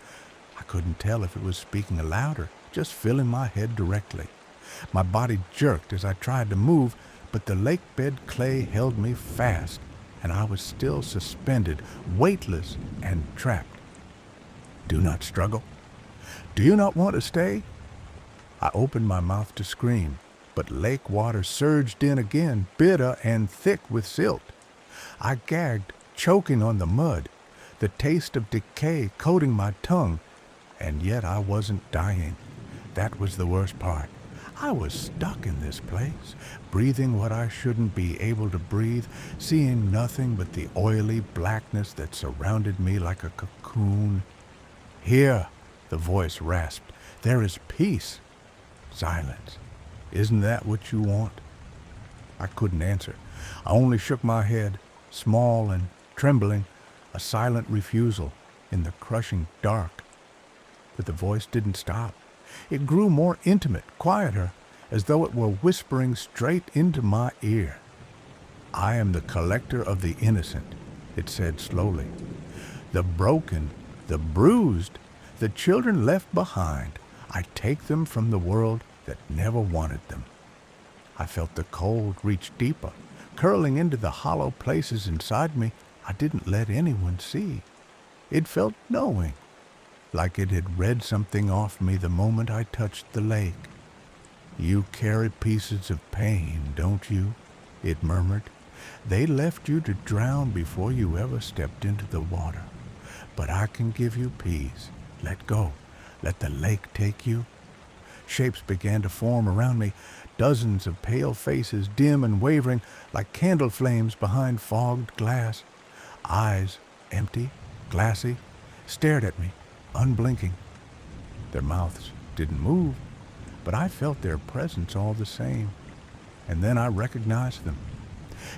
I couldn't tell if it was speaking aloud or just filling my head directly. My body jerked as I tried to move, but the lake bed clay held me fast, and I was still suspended, weightless and trapped. Do not struggle. Do you not want to stay? I opened my mouth to scream, but lake water surged in again, bitter and thick with silt. I gagged, choking on the mud, the taste of decay coating my tongue, and yet I wasn't dying. That was the worst part. I was stuck in this place, breathing what I shouldn't be able to breathe, seeing nothing but the oily blackness that surrounded me like a cocoon. Here, the voice rasped, there is peace. Silence. Isn't that what you want? I couldn't answer. I only shook my head, small and trembling, a silent refusal in the crushing dark. But the voice didn't stop. It grew more intimate, quieter, as though it were whispering straight into my ear. I am the collector of the innocent, it said slowly. The broken, the bruised, the children left behind. I take them from the world that never wanted them. I felt the cold reach deeper, curling into the hollow places inside me I didn't let anyone see. It felt knowing, like it had read something off me the moment I touched the lake. "You carry pieces of pain, don't you?" it murmured. "They left you to drown before you ever stepped into the water. But I can give you peace. Let go. Let the lake take you." Shapes began to form around me, dozens of pale faces, dim and wavering like candle flames behind fogged glass. Eyes, empty, glassy, stared at me, unblinking. Their mouths didn't move, but I felt their presence all the same. And then I recognized them.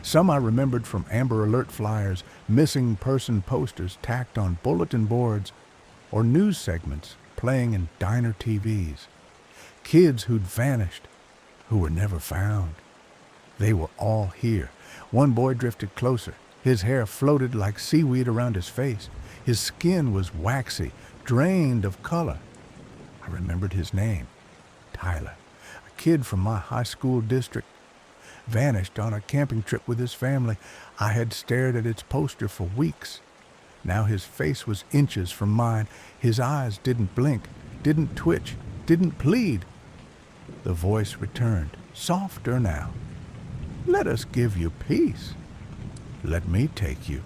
Some I remembered from Amber Alert flyers, missing person posters tacked on bulletin boards, or news segments playing in diner TVs. Kids who'd vanished, who were never found. They were all here. One boy drifted closer. His hair floated like seaweed around his face. His skin was waxy, drained of color. I remembered his name, Tyler, a kid from my high school district. Vanished on a camping trip with his family. I had stared at its poster for weeks. Now his face was inches from mine. His eyes didn't blink, didn't twitch, didn't plead. The voice returned, softer now. "Let us give you peace. Let me take you."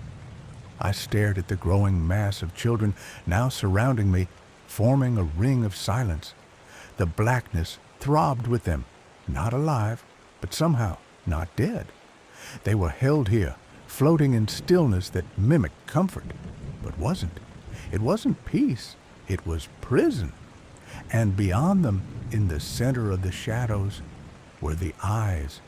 I stared at the growing mass of children now surrounding me, forming a ring of silence. The blackness throbbed with them, not alive, but somehow not dead. They were held here, floating in stillness that mimicked comfort, but wasn't. It wasn't peace, it was prison. And beyond them, in the center of the shadows, were the eyes.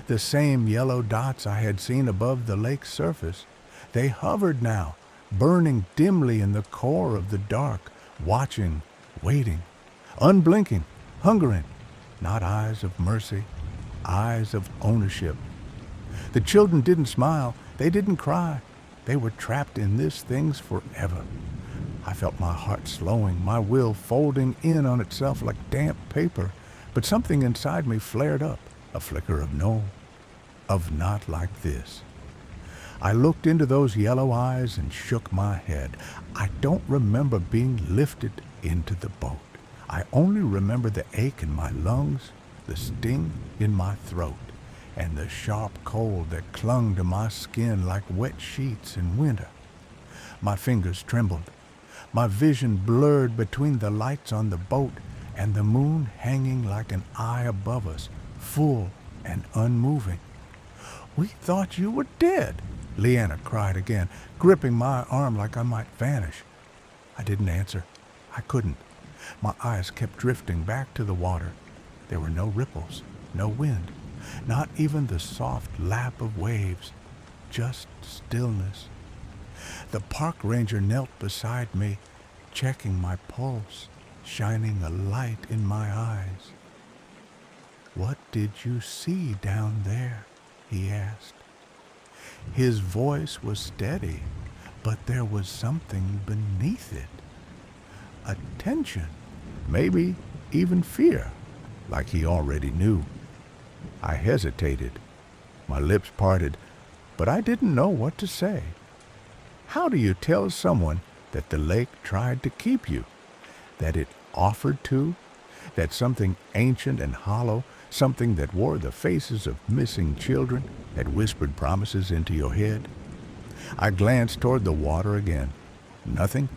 The same yellow dots I had seen above the lake's surface. They hovered now, burning dimly in the core of the dark, watching, waiting, unblinking, hungering. Not eyes of mercy, eyes of ownership. The children didn't smile, they didn't cry. They were trapped in this things forever. I felt my heart slowing, my will folding in on itself like damp paper, but something inside me flared up, a flicker of no, of not like this. I looked into those yellow eyes and shook my head. I don't remember being lifted into the boat. I only remember the ache in my lungs, the sting in my throat, and the sharp cold that clung to my skin like wet sheets in winter. My fingers trembled. My vision blurred between the lights on the boat and the moon hanging like an eye above us, full and unmoving. "We thought you were dead," Leanna cried again, gripping my arm like I might vanish. I didn't answer. I couldn't. My eyes kept drifting back to the water. There were no ripples, no wind, not even the soft lap of waves, just stillness. The park ranger knelt beside me, checking my pulse, shining a light in my eyes. "What did you see down there?" he asked. His voice was steady, but there was something beneath it. A tension, maybe even fear, like he already knew. I hesitated. My lips parted, but I didn't know what to say. How do you tell someone that the lake tried to keep you? That it offered to? That something ancient and hollow, something that wore the faces of missing children, had whispered promises into your head? I glanced toward the water again. Nothing,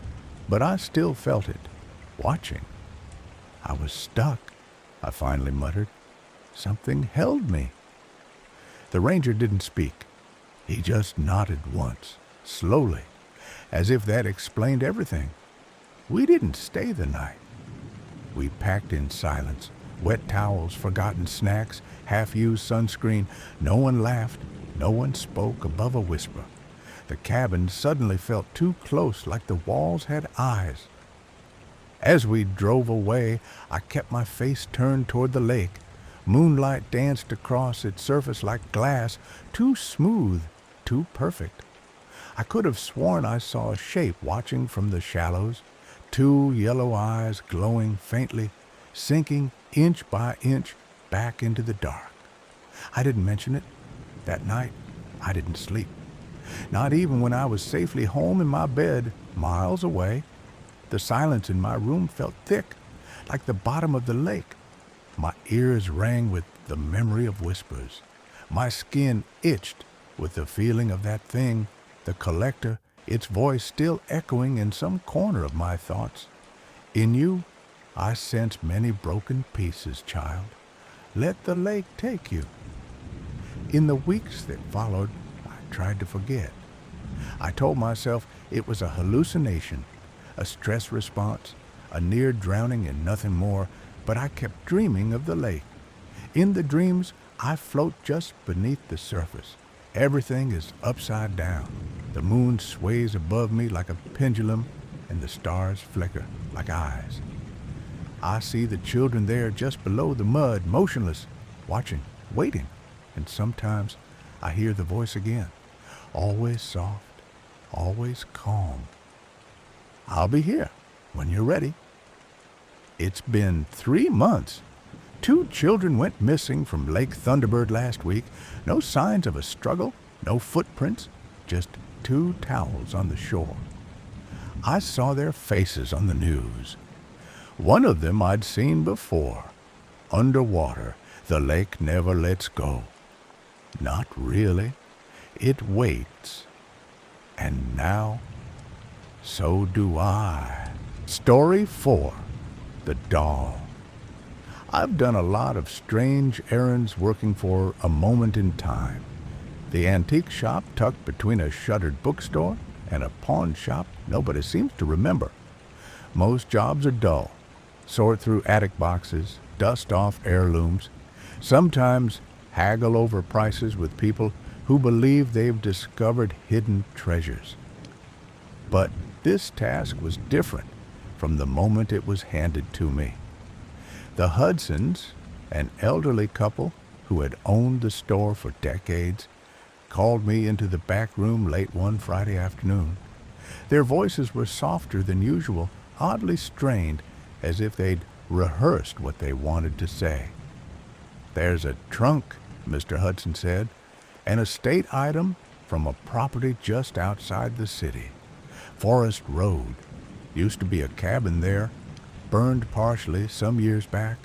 but I still felt it, watching. I was stuck, I finally muttered. Something held me. The ranger didn't speak. He just nodded once, slowly, as if that explained everything. We didn't stay the night. We packed in silence, wet towels, forgotten snacks, half-used sunscreen. No one laughed, no one spoke above a whisper. The cabin suddenly felt too close, like the walls had eyes. As we drove away, I kept my face turned toward the lake. Moonlight danced across its surface like glass, too smooth, too perfect. I could have sworn I saw a shape watching from the shallows, two yellow eyes glowing faintly, sinking inch by inch back into the dark. I didn't mention it. That night, I didn't sleep. Not even when I was safely home in my bed, miles away. The silence in my room felt thick, like the bottom of the lake. My ears rang with the memory of whispers. My skin itched with the feeling of that thing, the collector, its voice still echoing in some corner of my thoughts. In you, I sense many broken pieces, child. Let the lake take you. In the weeks that followed, I tried to forget. I told myself it was a hallucination, a stress response, a near drowning and nothing more, but I kept dreaming of the lake. In the dreams, I float just beneath the surface. Everything is upside down. The moon sways above me like a pendulum, and the stars flicker like eyes. I see the children there just below the mud, motionless, watching, waiting, and sometimes I hear the voice again, always soft, always calm. I'll be here when you're ready. It's been 3 months. 2 children went missing from Lake Thunderbird last week. No signs of a struggle, no footprints, just 2 towels on the shore. I saw their faces on the news. One of them I'd seen before. Underwater, the lake never lets go. Not really. It waits. And now, so do I. Story 4. The Doll. I've done a lot of strange errands working for a moment in time. The antique shop tucked between a shuttered bookstore and a pawn shop nobody seems to remember. Most jobs are dull. Sort through attic boxes, dust off heirlooms, sometimes haggle over prices with people who believe they've discovered hidden treasures. But this task was different from the moment it was handed to me. The Hudsons, an elderly couple who had owned the store for decades, called me into the back room late one Friday afternoon. Their voices were softer than usual, oddly strained, as if they'd rehearsed what they wanted to say. "There's a trunk," Mr. Hudson said, "an estate item from a property just outside the city. Forest Road. Used to be a cabin there, burned partially some years back."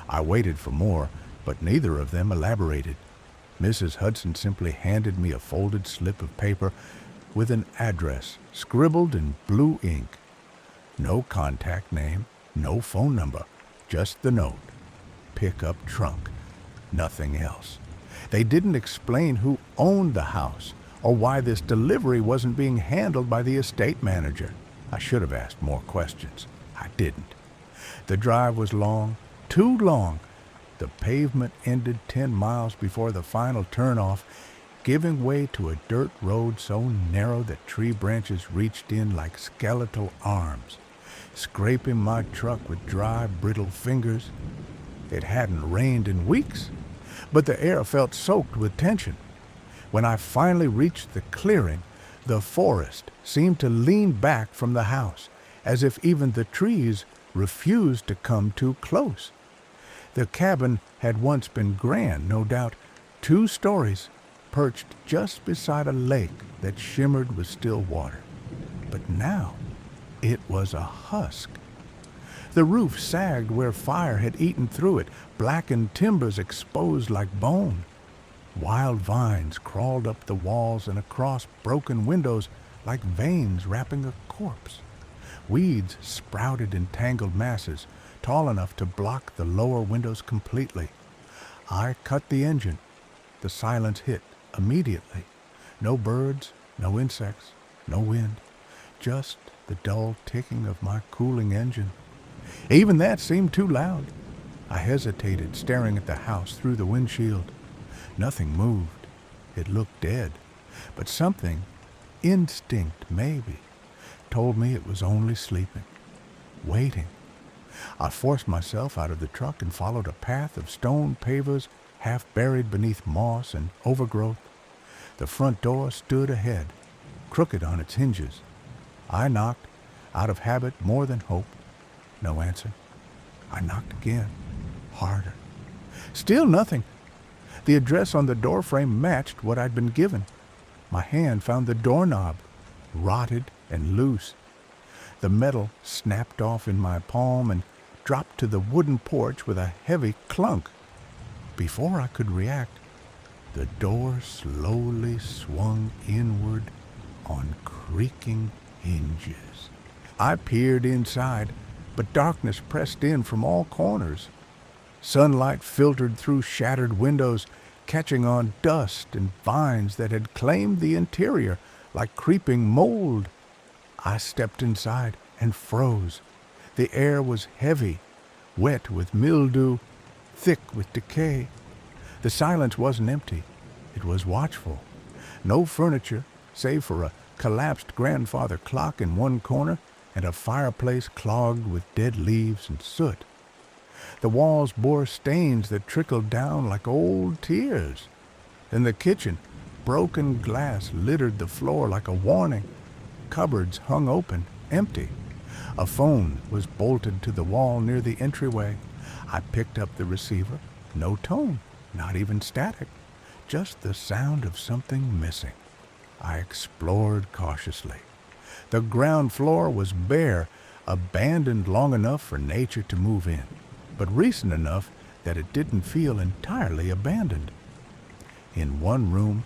I waited for more, but neither of them elaborated. Mrs. Hudson simply handed me a folded slip of paper with an address scribbled in blue ink. No contact name, no phone number, just the note. Pickup trunk. Nothing else. They didn't explain who owned the house or why this delivery wasn't being handled by the estate manager. I should have asked more questions. I didn't. The drive was long, too long. The pavement ended 10 miles before the final turnoff, giving way to a dirt road so narrow that tree branches reached in like skeletal arms, scraping my truck with dry, brittle fingers. It hadn't rained in weeks, but the air felt soaked with tension. When I finally reached the clearing, the forest seemed to lean back from the house, as if even the trees refused to come too close. The cabin had once been grand, no doubt, 2 stories, perched just beside a lake that shimmered with still water. But now it was a husk. The roof sagged where fire had eaten through it, blackened timbers exposed like bone. Wild vines crawled up the walls and across broken windows like veins wrapping a corpse. Weeds sprouted in tangled masses, tall enough to block the lower windows completely. I cut the engine. The silence hit immediately. No birds, no insects, no wind, just the dull ticking of my cooling engine. Even that seemed too loud. I hesitated, staring at the house through the windshield. Nothing moved. It looked dead. But something, instinct maybe, told me it was only sleeping, waiting. I forced myself out of the truck and followed a path of stone pavers half buried beneath moss and overgrowth. The front door stood ahead, crooked on its hinges. I knocked, out of habit more than hope. No answer. I knocked again, harder. Still nothing. The address on the doorframe matched what I'd been given. My hand found the doorknob, rotted and loose. The metal snapped off in my palm and dropped to the wooden porch with a heavy clunk. Before I could react, the door slowly swung inward on creaking hinges. I peered inside, but darkness pressed in from all corners. Sunlight filtered through shattered windows, catching on dust and vines that had claimed the interior like creeping mold. I stepped inside and froze. The air was heavy, wet with mildew, thick with decay. The silence wasn't empty. It was watchful. No furniture, save for a collapsed grandfather clock in one corner and a fireplace clogged with dead leaves and soot. The walls bore stains that trickled down like old tears. In the kitchen, broken glass littered the floor like a warning. Cupboards hung open, empty. A phone was bolted to the wall near the entryway. I picked up the receiver. No tone, not even static, just the sound of something missing. I explored cautiously. The ground floor was bare, abandoned long enough for nature to move in, but recent enough that it didn't feel entirely abandoned. In one room,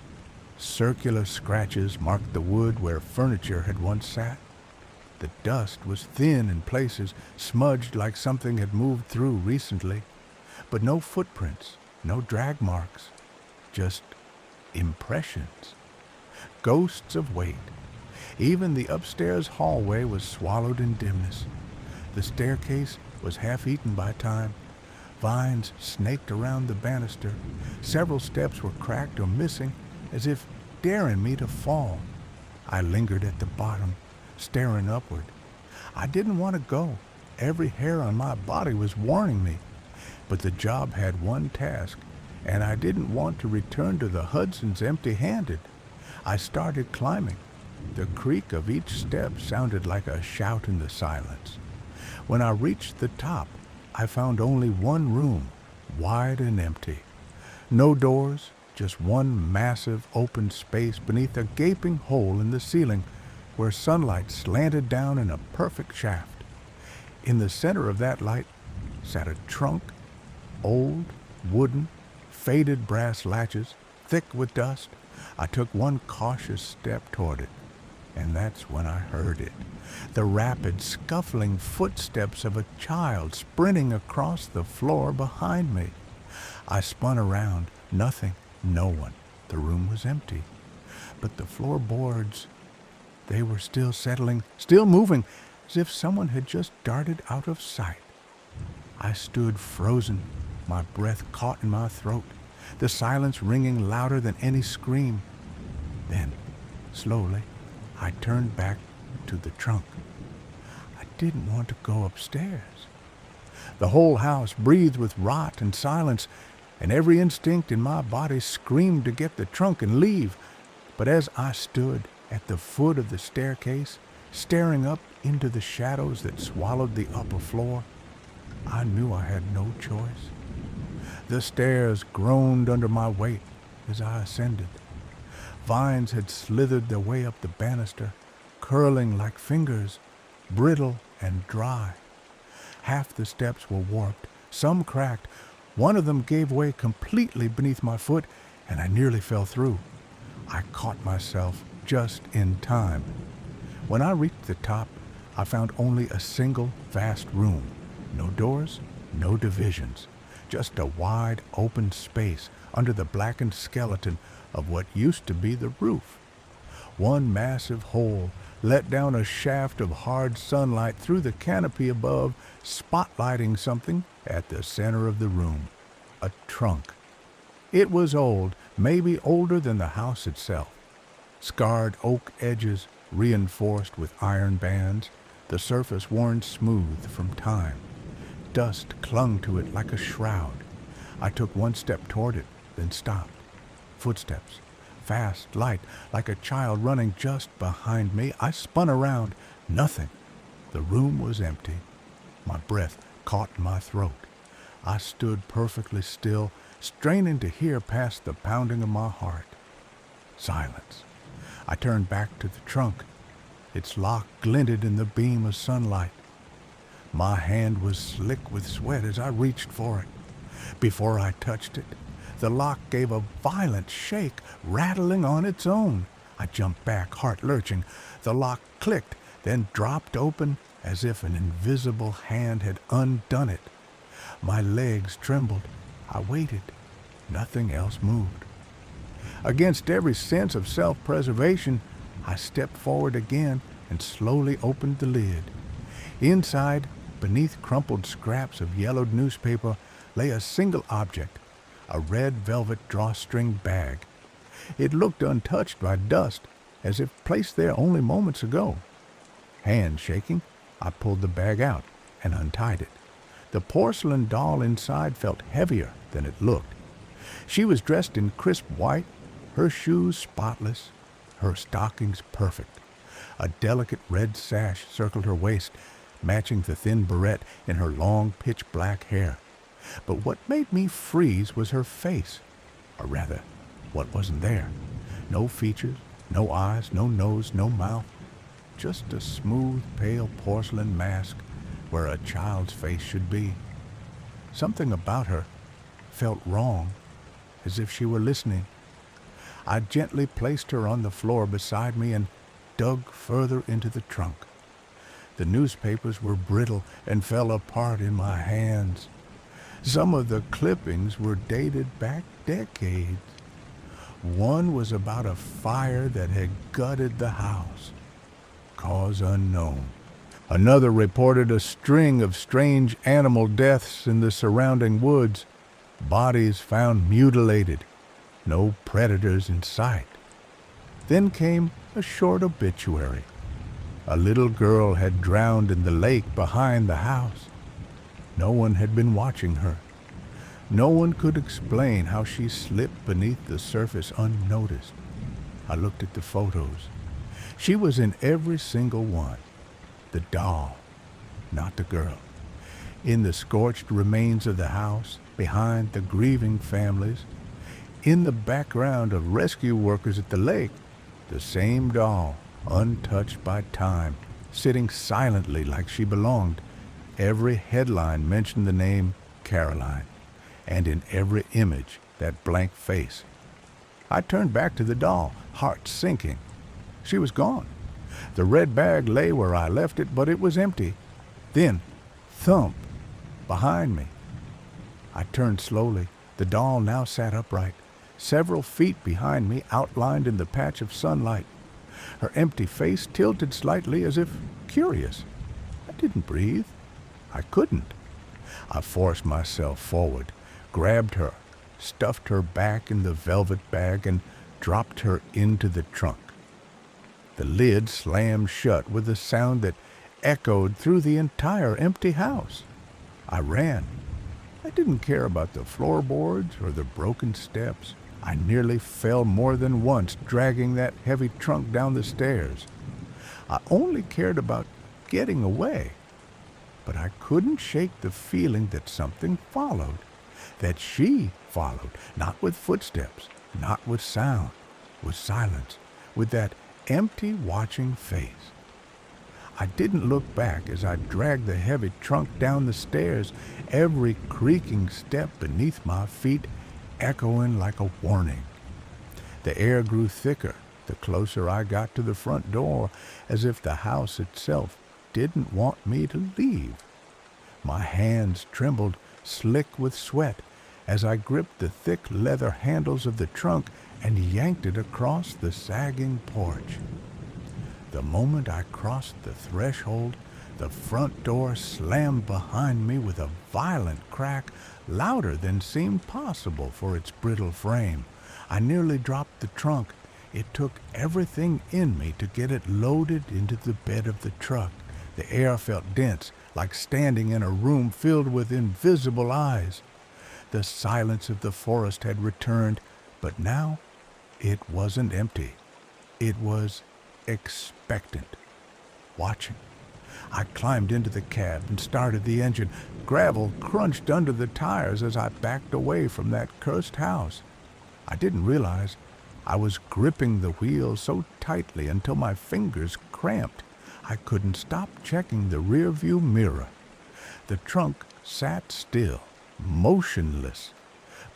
circular scratches marked the wood where furniture had once sat. The dust was thin in places, smudged like something had moved through recently, but no footprints, no drag marks, just impressions, ghosts of weight. Even the upstairs hallway was swallowed in dimness. The staircase was half-eaten by time. Vines snaked around the banister. Several steps were cracked or missing, as if daring me to fall. I lingered at the bottom, staring upward. I didn't want to go. Every hair on my body was warning me. But the job had one task, and I didn't want to return to the Hudsons empty-handed. I started climbing. The creak of each step sounded like a shout in the silence. When I reached the top, I found only one room, wide and empty. No doors, just one massive open space beneath a gaping hole in the ceiling where sunlight slanted down in a perfect shaft. In the center of that light sat a trunk, old, wooden, faded brass latches, thick with dust. I took one cautious step toward it, and that's when I heard it. The rapid, scuffling footsteps of a child sprinting across the floor behind me. I spun around. Nothing, no one. The room was empty. But the floorboards, they were still settling, still moving, as if someone had just darted out of sight. I stood frozen, my breath caught in my throat, the silence ringing louder than any scream. Then, slowly, I turned back to the trunk. I didn't want to go upstairs. The whole house breathed with rot and silence, and every instinct in my body screamed to get the trunk and leave. But as I stood at the foot of the staircase, staring up into the shadows that swallowed the upper floor, I knew I had no choice. The stairs groaned under my weight as I ascended. Vines had slithered their way up the banister, curling like fingers, brittle and dry. Half the steps were warped, some cracked. One of them gave way completely beneath my foot, and I nearly fell through. I caught myself just in time. When I reached the top, I found only a single vast room. No doors, no divisions, just a wide open space under the blackened skeleton of what used to be the roof. One massive hole let down a shaft of hard sunlight through the canopy above, spotlighting something at the center of the room. A trunk. It was old, maybe older than the house itself. Scarred oak edges reinforced with iron bands, the surface worn smooth from time. Dust clung to it like a shroud. I took one step toward it, then stopped. Footsteps. Fast, light, like a child running just behind me. I spun around. Nothing. The room was empty. My breath caught in my throat. I stood perfectly still, straining to hear past the pounding of my heart. Silence. I turned back to the trunk. Its lock glinted in the beam of sunlight. My hand was slick with sweat as I reached for it. Before I touched it, the lock gave a violent shake, rattling on its own. I jumped back, heart lurching. The lock clicked, then dropped open as if an invisible hand had undone it. My legs trembled. I waited. Nothing else moved. Against every sense of self-preservation, I stepped forward again and slowly opened the lid. Inside, beneath crumpled scraps of yellowed newspaper, lay a single object, a red velvet drawstring bag. It looked untouched by dust, as if placed there only moments ago. Hand shaking, I pulled the bag out and untied it. The porcelain doll inside felt heavier than it looked. She was dressed in crisp white, her shoes spotless, her stockings perfect. A delicate red sash circled her waist, matching the thin barrette in her long pitch-black hair. But what made me freeze was her face, or rather, what wasn't there. No features, no eyes, no nose, no mouth. Just a smooth, pale porcelain mask where a child's face should be. Something about her felt wrong, as if she were listening. I gently placed her on the floor beside me and dug further into the trunk. The newspapers were brittle and fell apart in my hands. Some of the clippings were dated back decades. One was about a fire that had gutted the house. Cause unknown. Another reported a string of strange animal deaths in the surrounding woods. Bodies found mutilated. No predators in sight. Then came a short obituary. A little girl had drowned in the lake behind the house. No one had been watching her. No one could explain how she slipped beneath the surface unnoticed. I looked at the photos. She was in every single one. The doll, not the girl. In the scorched remains of the house, behind the grieving families, in the background of rescue workers at the lake, the same doll, untouched by time, sitting silently like she belonged. Every headline mentioned the name Caroline, and in every image, that blank face. I turned back to the doll, heart sinking. She was gone. The red bag lay where I left it, but it was empty. Then, thump, behind me. I turned slowly. The doll now sat upright, several feet behind me, outlined in the patch of sunlight. Her empty face tilted slightly as if curious. I didn't breathe. I couldn't. I forced myself forward, grabbed her, stuffed her back in the velvet bag, and dropped her into the trunk. The lid slammed shut with a sound that echoed through the entire empty house. I ran. I didn't care about the floorboards or the broken steps. I nearly fell more than once dragging that heavy trunk down the stairs. I only cared about getting away. But I couldn't shake the feeling that something followed, that she followed, not with footsteps, not with sound, with silence, with that empty watching face. I didn't look back as I dragged the heavy trunk down the stairs, every creaking step beneath my feet echoing like a warning. The air grew thicker the closer I got to the front door, as if the house itself didn't want me to leave. My hands trembled, slick with sweat, as I gripped the thick leather handles of the trunk and yanked it across the sagging porch. The moment I crossed the threshold, the front door slammed behind me with a violent crack, louder than seemed possible for its brittle frame. I nearly dropped the trunk. It took everything in me to get it loaded into the bed of the truck. The air felt dense, like standing in a room filled with invisible eyes. The silence of the forest had returned, but now it wasn't empty. It was expectant, watching. I climbed into the cab and started the engine. Gravel crunched under the tires as I backed away from that cursed house. I didn't realize I was gripping the wheel so tightly until my fingers cramped. I couldn't stop checking the rearview mirror. The trunk sat still, motionless,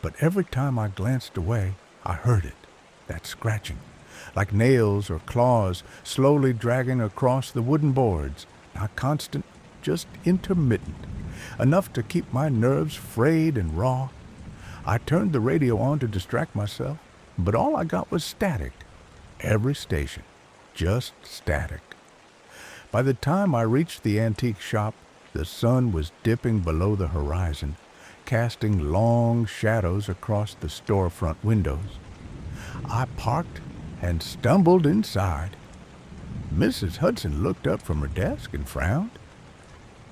but every time I glanced away, I heard it, that scratching, like nails or claws slowly dragging across the wooden boards, not constant, just intermittent, enough to keep my nerves frayed and raw. I turned the radio on to distract myself, but all I got was static. Every station, just static. By the time I reached the antique shop, the sun was dipping below the horizon, casting long shadows across the storefront windows. I parked and stumbled inside. Mrs. Hudson looked up from her desk and frowned.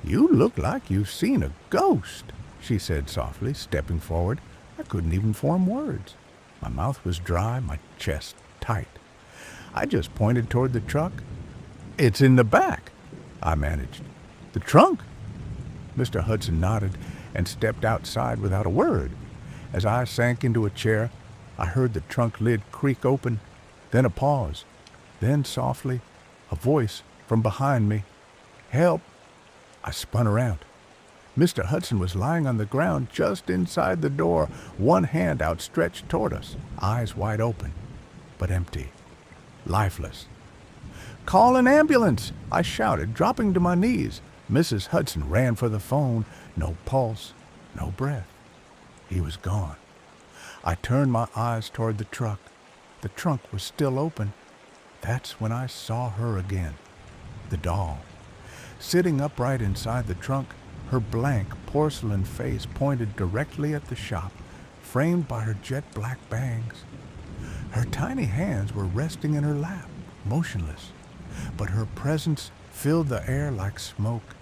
"You look like you've seen a ghost," she said softly, stepping forward. I couldn't even form words. My mouth was dry, my chest tight. I just pointed toward the truck. "It's in the back," I managed. "The trunk?" Mr. Hudson nodded and stepped outside without a word. As I sank into a chair, I heard the trunk lid creak open, then a pause, then softly, a voice from behind me. "Help!" I spun around. Mr. Hudson was lying on the ground just inside the door, one hand outstretched toward us, eyes wide open, but empty, lifeless. "Call an ambulance!" I shouted, dropping to my knees. Mrs. Hudson ran for the phone. No pulse, no breath. He was gone. I turned my eyes toward the truck. The trunk was still open. That's when I saw her again, the doll. Sitting upright inside the trunk, her blank porcelain face pointed directly at the shop, framed by her jet-black bangs. Her tiny hands were resting in her lap, motionless, but her presence filled the air like smoke.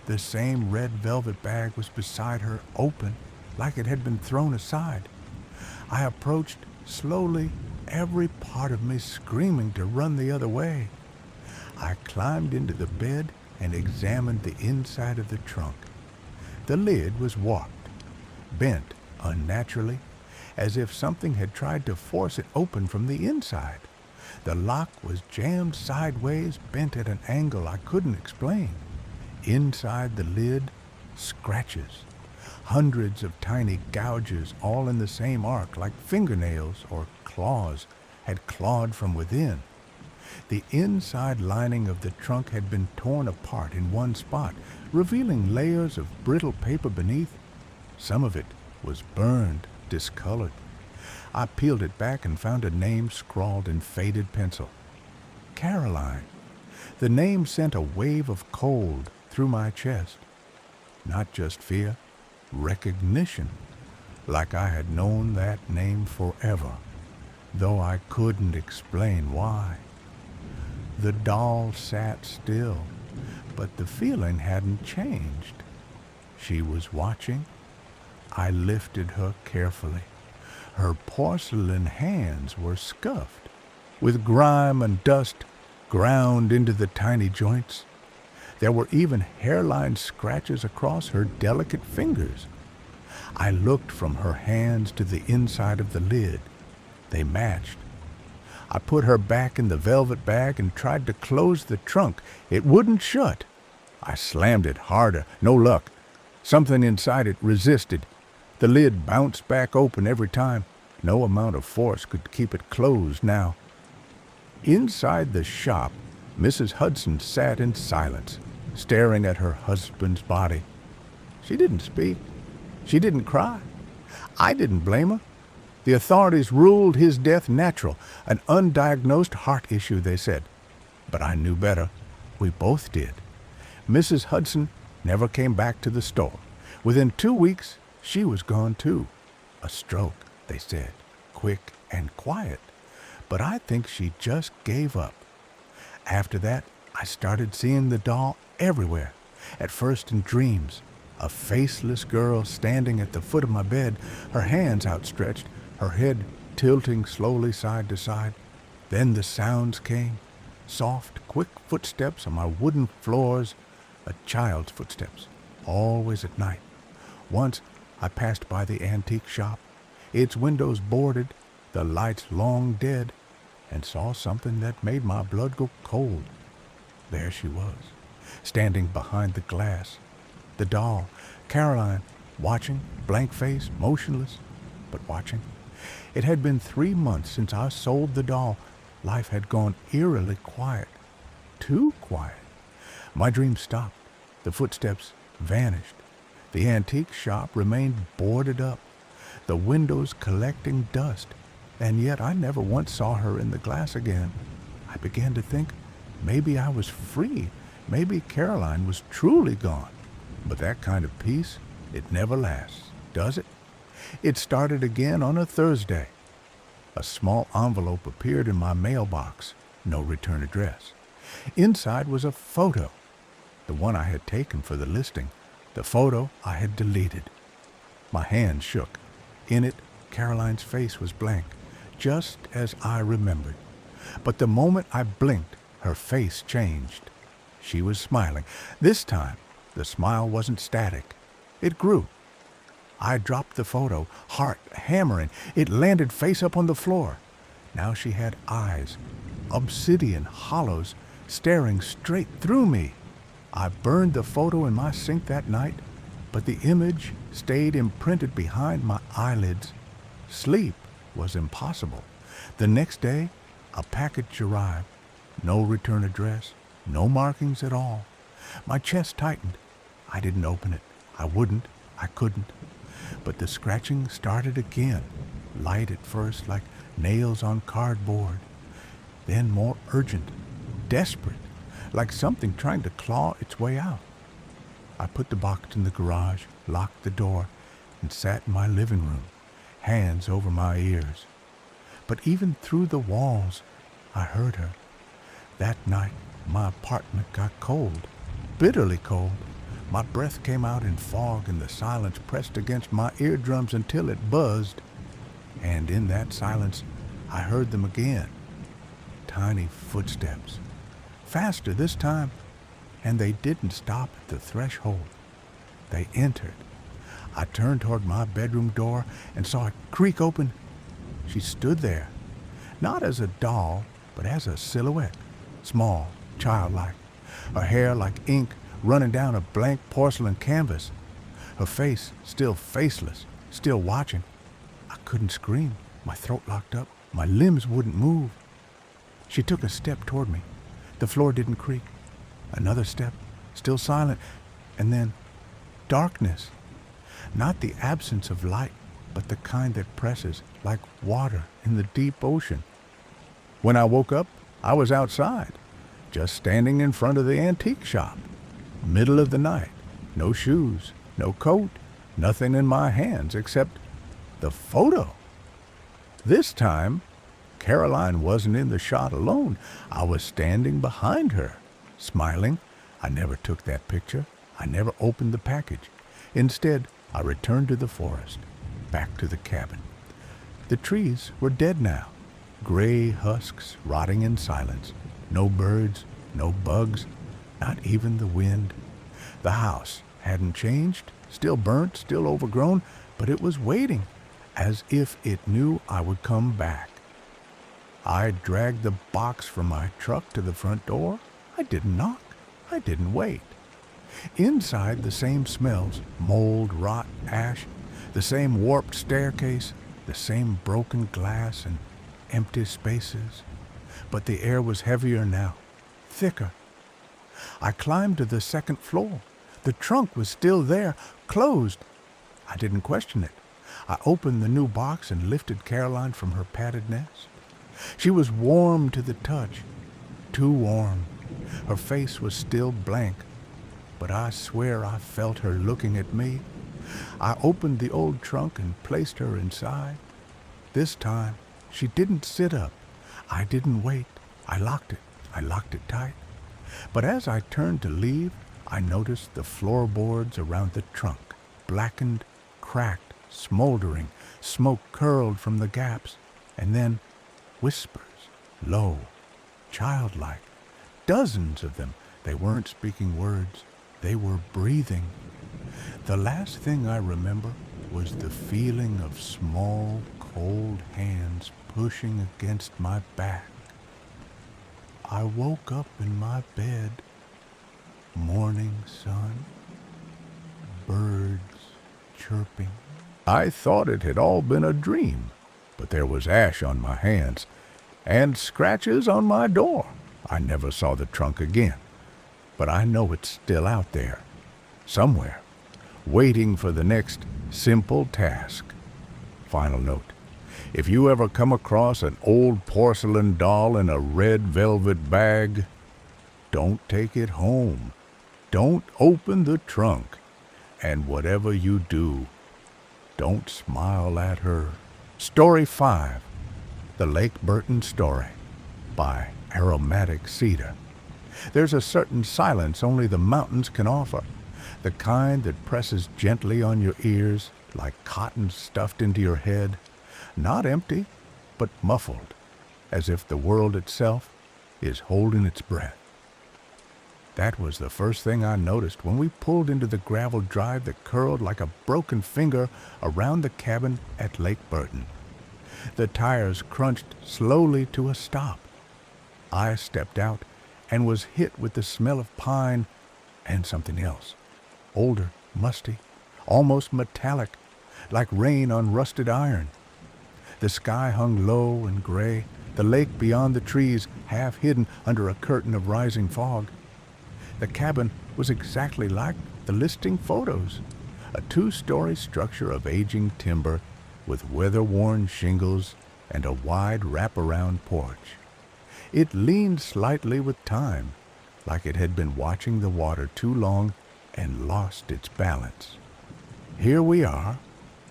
The same red velvet bag was beside her, open, like it had been thrown aside. I approached slowly, every part of me screaming to run the other way. I climbed into the bed and examined the inside of the trunk. The lid was warped, bent unnaturally, as if something had tried to force it open from the inside. The lock was jammed sideways, bent at an angle I couldn't explain. Inside the lid, scratches. Hundreds of tiny gouges, all in the same arc, like fingernails or claws, had clawed from within. The inside lining of the trunk had been torn apart in one spot, revealing layers of brittle paper beneath. Some of it was burned, discolored. I peeled it back and found a name scrawled in faded pencil. Caroline. The name sent a wave of cold through my chest. Not just fear, recognition, like I had known that name forever, though I couldn't explain why. The doll sat still, but the feeling hadn't changed. She was watching. I lifted her carefully. Her porcelain hands were scuffed, with grime and dust ground into the tiny joints. There were even hairline scratches across her delicate fingers. I looked from her hands to the inside of the lid. They matched. I put her back in the velvet bag and tried to close the trunk. It wouldn't shut. I slammed it harder. No luck. Something inside it resisted. The lid bounced back open every time. No amount of force could keep it closed now. Inside the shop, Mrs. Hudson sat in silence, staring at her husband's body. She didn't speak. She didn't cry. I didn't blame her. The authorities ruled his death natural, an undiagnosed heart issue, they said. But I knew better. We both did. Mrs. Hudson never came back to the store. Within 2 weeks, she was gone too. A stroke, they said, quick and quiet. But I think she just gave up. After that, I started seeing the doll everywhere, at first in dreams. A faceless girl standing at the foot of my bed, her hands outstretched, her head tilting slowly side to side. Then the sounds came, soft, quick footsteps on my wooden floors, a child's footsteps, always at night. Once I passed by the antique shop, its windows boarded, the lights long dead, and saw something that made my blood go cold. There she was, standing behind the glass. The doll, Caroline, watching, blank-faced, motionless, but watching. It had been 3 months since I sold the doll. Life had gone eerily quiet. Too quiet. My dream stopped. The footsteps vanished. The antique shop remained boarded up, the windows collecting dust, and yet I never once saw her in the glass again. I began to think maybe I was free. Maybe Caroline was truly gone. But that kind of peace, it never lasts, does it? It started again on a Thursday. A small envelope appeared in my mailbox. No return address. Inside was a photo, the one I had taken for the listing. The photo I had deleted. My hand shook. In it, Caroline's face was blank, just as I remembered. But the moment I blinked, her face changed. She was smiling. This time, the smile wasn't static. It grew. I dropped the photo, heart hammering. It landed face up on the floor. Now she had eyes, obsidian hollows, staring straight through me. I burned the photo in my sink that night, but the image stayed imprinted behind my eyelids. Sleep was impossible. The next day, a package arrived. No return address, no markings at all. My chest tightened. I didn't open it. I wouldn't. I couldn't. But the scratching started again, light at first like nails on cardboard, then more urgent, desperate, like something trying to claw its way out. I put the box in the garage, locked the door, and sat in my living room, hands over my ears. But even through the walls, I heard her. That night, my apartment got cold, bitterly cold. My breath came out in fog, and the silence pressed against my eardrums until it buzzed. And in that silence, I heard them again. Tiny footsteps. Faster this time, and they didn't stop at the threshold. They entered. I turned toward my bedroom door and saw it creak open. She stood there, not as a doll, but as a silhouette, small, childlike, her hair like ink running down a blank porcelain canvas, her face still faceless, still watching. I couldn't scream, my throat locked up, my limbs wouldn't move. She took a step toward me. The floor didn't creak. Another step, still silent, and then darkness. Not the absence of light, but the kind that presses like water in the deep ocean. When I woke up, I was outside, just standing in front of the antique shop. Middle of the night, no shoes, no coat, nothing in my hands except the photo. This time, Caroline wasn't in the shot alone. I was standing behind her, smiling. I never took that picture. I never opened the package. Instead, I returned to the forest, back to the cabin. The trees were dead now, gray husks rotting in silence. No birds, no bugs, not even the wind. The house hadn't changed, still burnt, still overgrown, but it was waiting, as if it knew I would come back. I dragged the box from my truck to the front door. I didn't knock. I didn't wait. Inside, the same smells, mold, rot, ash, the same warped staircase, the same broken glass and empty spaces. But the air was heavier now, thicker. I climbed to the second floor. The trunk was still there, closed. I didn't question it. I opened the new box and lifted Caroline from her padded nest. She was warm to the touch, too warm. Her face was still blank, but I swear I felt her looking at me. I opened the old trunk and placed her inside. This time, she didn't sit up. I didn't wait. I locked it tight. But as I turned to leave, I noticed the floorboards around the trunk, blackened, cracked, smoldering. Smoke curled from the gaps, and then whispers, low, childlike. Dozens of them. They weren't speaking words. They were breathing. The last thing I remember was the feeling of small, cold hands pushing against my back. I woke up in my bed. Morning sun, birds chirping. I thought it had all been a dream, but there was ash on my hands and scratches on my door. I never saw the trunk again, but I know it's still out there, somewhere, waiting for the next simple task. Final note: if you ever come across an old porcelain doll in a red velvet bag, don't take it home. Don't open the trunk. And whatever you do, don't smile at her. Story 5, The Lake Burton Story, by Aromatic, Cedar. There's a certain silence only the mountains can offer, the kind that presses gently on your ears like cotton stuffed into your head, not empty, but muffled, as if the world itself is holding its breath. That was the first thing I noticed when we pulled into the gravel drive that curled like a broken finger around the cabin at Lake Burton. The tires crunched slowly to a stop. I stepped out and was hit with the smell of pine and something else, older, musty, almost metallic, like rain on rusted iron. The sky hung low and gray, the lake beyond the trees half hidden under a curtain of rising fog. The cabin was exactly like the listing photos, a 2-story structure of aging timber with weather-worn shingles and a wide wraparound porch. It leaned slightly with time, like it had been watching the water too long and lost its balance. "Here we are,"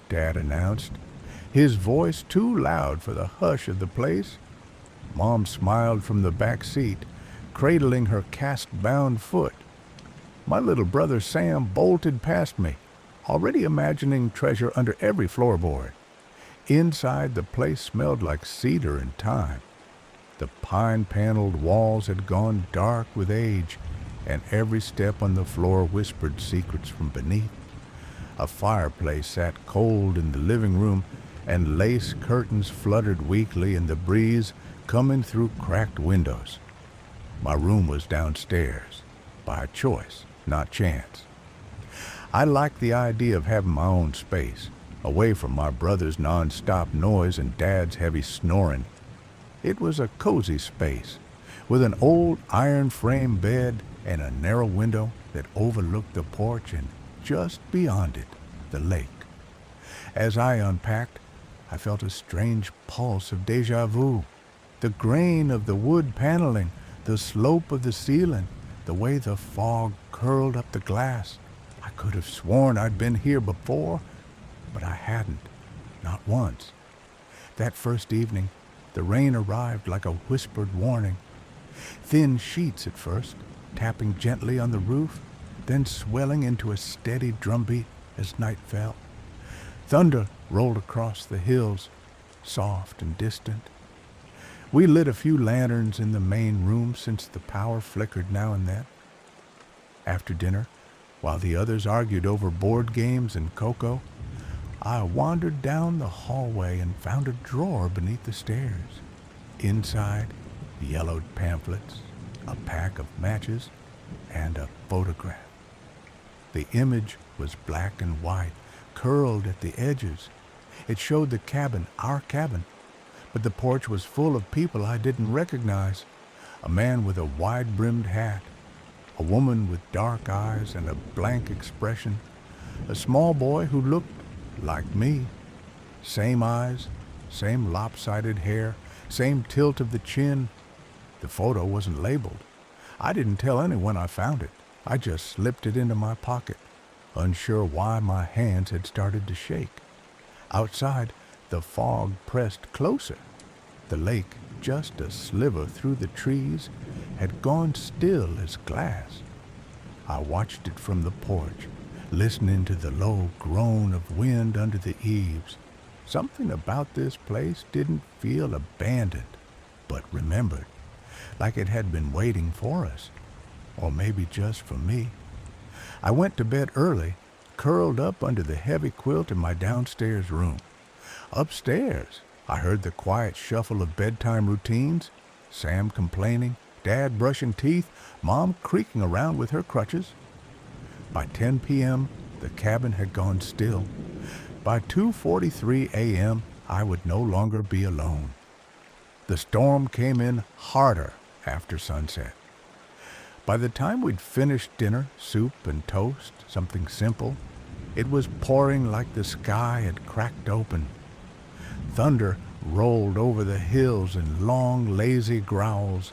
Dad announced, his voice too loud for the hush of the place. Mom smiled from the back seat, cradling her cast-bound foot. My little brother Sam bolted past me, already imagining treasure under every floorboard. Inside, the place smelled like cedar and thyme. The pine-paneled walls had gone dark with age, and every step on the floor whispered secrets from beneath. A fireplace sat cold in the living room, and lace curtains fluttered weakly in the breeze coming through cracked windows. My room was downstairs, by choice, not chance. I liked the idea of having my own space, away from my brother's non-stop noise and Dad's heavy snoring. It was a cozy space, with an old iron-frame bed and a narrow window that overlooked the porch and, just beyond it, the lake. As I unpacked, I felt a strange pulse of déjà vu. The grain of the wood paneling, the slope of the ceiling, the way the fog curled up the glass. I could have sworn I'd been here before, but I hadn't, not once. That first evening, the rain arrived like a whispered warning. Thin sheets at first, tapping gently on the roof, then swelling into a steady drumbeat as night fell. Thunder rolled across the hills, soft and distant. We lit a few lanterns in the main room since the power flickered now and then. After dinner, while the others argued over board games and cocoa, I wandered down the hallway and found a drawer beneath the stairs. Inside, yellowed pamphlets, a pack of matches, and a photograph. The image was black and white, curled at the edges. It showed the cabin, our cabin, but the porch was full of people I didn't recognize. A man with a wide-brimmed hat, a woman with dark eyes and a blank expression, a small boy who looked like me. Same eyes, same lopsided hair, same tilt of the chin. The photo wasn't labeled. I didn't tell anyone I found it. I just slipped it into my pocket, unsure why my hands had started to shake. Outside, the fog pressed closer. The lake, just a sliver through the trees, had gone still as glass. I watched it from the porch, listening to the low groan of wind under the eaves. Something about this place didn't feel abandoned, but remembered. like it had been waiting for us, or maybe just for me. I went to bed early, curled up under the heavy quilt in my downstairs room. Upstairs, I heard the quiet shuffle of bedtime routines, Sam complaining, Dad brushing teeth, Mom creaking around with her crutches. By 10 p.m., the cabin had gone still. By 2:43 a.m., I would no longer be alone. The storm came in harder after sunset. By the time we'd finished dinner, soup and toast, something simple, it was pouring like the sky had cracked open. Thunder rolled over the hills in long, lazy growls,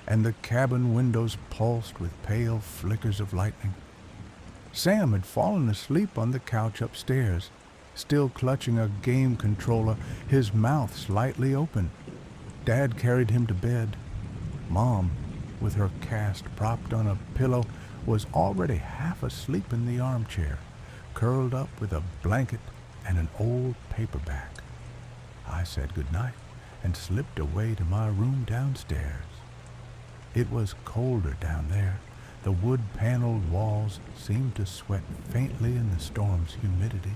and the cabin windows pulsed with pale flickers of lightning. Sam had fallen asleep on the couch upstairs, still clutching a game controller, his mouth slightly open. Dad carried him to bed. Mom, with her cast propped on a pillow, was already half asleep in the armchair, curled up with a blanket and an old paperback. I said goodnight and slipped away to my room downstairs. It was colder down there. The wood-paneled walls seemed to sweat faintly in the storm's humidity,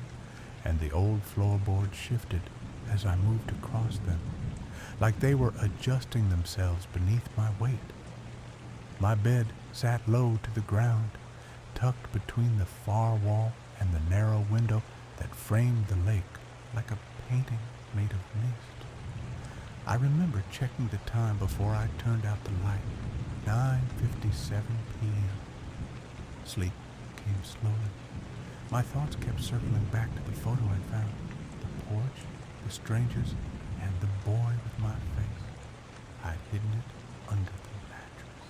and the old floorboards shifted as I moved across them, like they were adjusting themselves beneath my weight. My bed sat low to the ground, tucked between the far wall and the narrow window that framed the lake like a painting made of mist. I remember checking the time before I turned out the light. 9:57 p.m. Sleep came slowly. My thoughts kept circling back to the photo I found. The porch, the strangers, and the boy with my face. I'd hidden it under the mattress.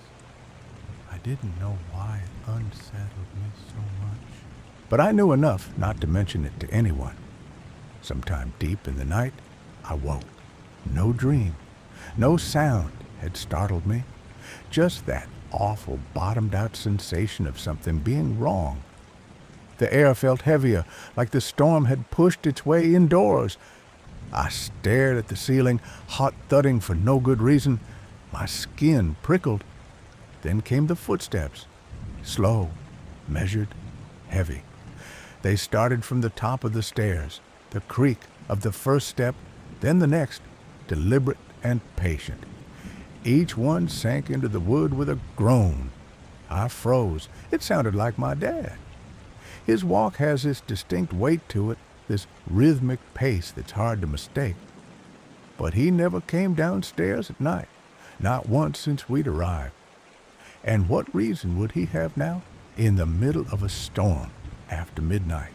I didn't know why it unsettled me so much, but I knew enough not to mention it to anyone. Sometime deep in the night, I woke. No dream, no sound had startled me. Just that awful bottomed-out sensation of something being wrong. The air felt heavier, like the storm had pushed its way indoors. I stared at the ceiling, heart thudding for no good reason. My skin prickled. Then came the footsteps, slow, measured, heavy. They started from the top of the stairs, the creak of the first step, then the next, deliberate and patient. Each one sank into the wood with a groan. I froze. It sounded like my dad. His walk has this distinct weight to it, this rhythmic pace that's hard to mistake. But he never came downstairs at night, not once since we'd arrived. And what reason would he have now, in the middle of a storm after midnight?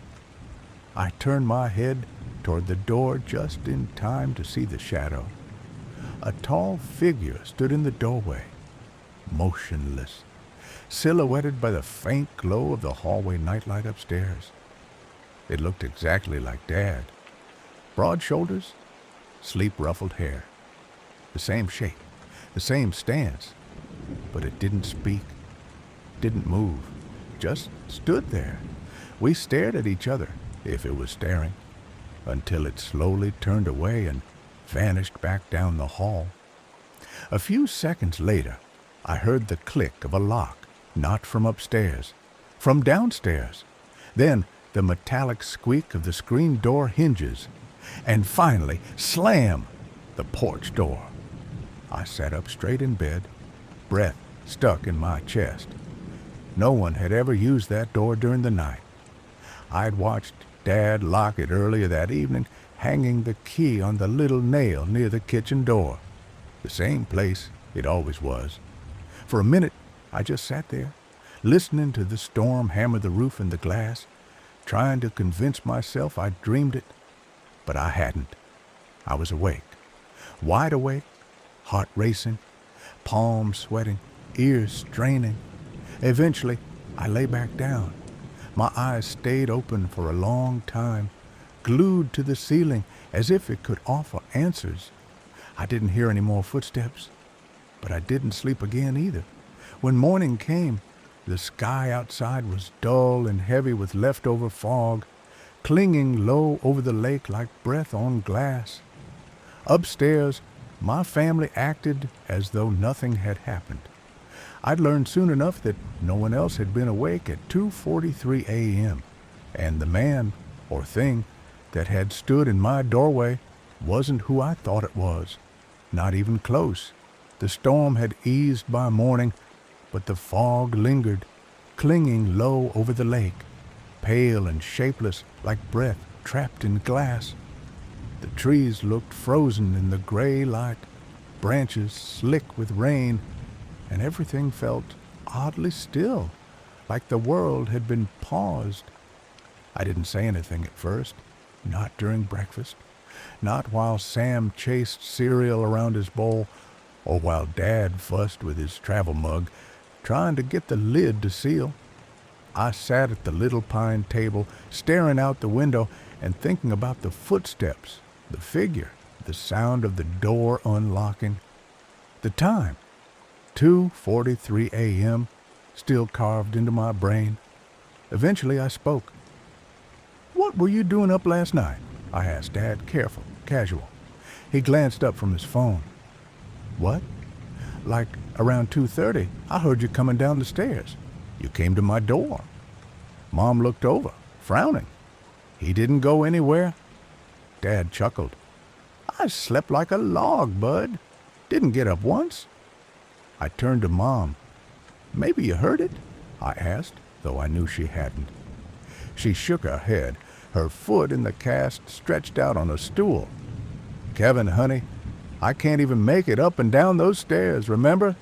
I turned my head toward the door just in time to see the shadow. A tall figure stood in the doorway, motionless, silhouetted by the faint glow of the hallway nightlight upstairs. It looked exactly like Dad. Broad shoulders, sleep-ruffled hair. The same shape, the same stance. But it didn't speak, didn't move, just stood there. We stared at each other, if it was staring, until it slowly turned away and vanished back down the hall. A few seconds later, I heard the click of a lock, not from upstairs, from downstairs. Then the metallic squeak of the screen door hinges, and finally, slam, the porch door. I sat up straight in bed, breath stuck in my chest. No one had ever used that door during the night. I'd watched Dad lock it earlier that evening, hanging the key on the little nail near the kitchen door, the same place it always was. For a minute, I just sat there, listening to the storm hammer the roof and the glass, trying to convince myself I'd dreamed it, but I hadn't. I was awake, wide awake, heart racing, palms sweating, ears straining. Eventually, I lay back down. My eyes stayed open for a long time, glued to the ceiling as if it could offer answers. I didn't hear any more footsteps, but I didn't sleep again either. When morning came, the sky outside was dull and heavy with leftover fog, clinging low over the lake like breath on glass. Upstairs, My family acted as though nothing had happened. I'd learned soon enough that no one else had been awake at 2:43 a.m., and the man, or thing, that had stood in my doorway wasn't who I thought it was. Not even close. The storm had eased by morning, but the fog lingered, clinging low over the lake, pale and shapeless like breath trapped in glass. The trees looked frozen in the gray light, branches slick with rain, and everything felt oddly still, like the world had been paused. I didn't say anything at first, not during breakfast, not while Sam chased cereal around his bowl, or while Dad fussed with his travel mug, trying to get the lid to seal. I sat at the little pine table, staring out the window and thinking about the footsteps, the figure, the sound of the door unlocking. The time, 2:43 a.m., still carved into my brain. Eventually I spoke. "What were you doing up last night?" I asked Dad, careful, casual. He glanced up from his phone. "What?" "Like around 2:30, I heard you coming down the stairs. You came to my door." Mom looked over, frowning. "He didn't go anywhere." Dad chuckled. "I slept like a log, bud. Didn't get up once." I turned to Mom. "Maybe you heard it?" I asked, though I knew she hadn't. She shook her head, her foot in the cast stretched out on a stool. "Kevin, honey, I can't even make it up and down those stairs, remember?"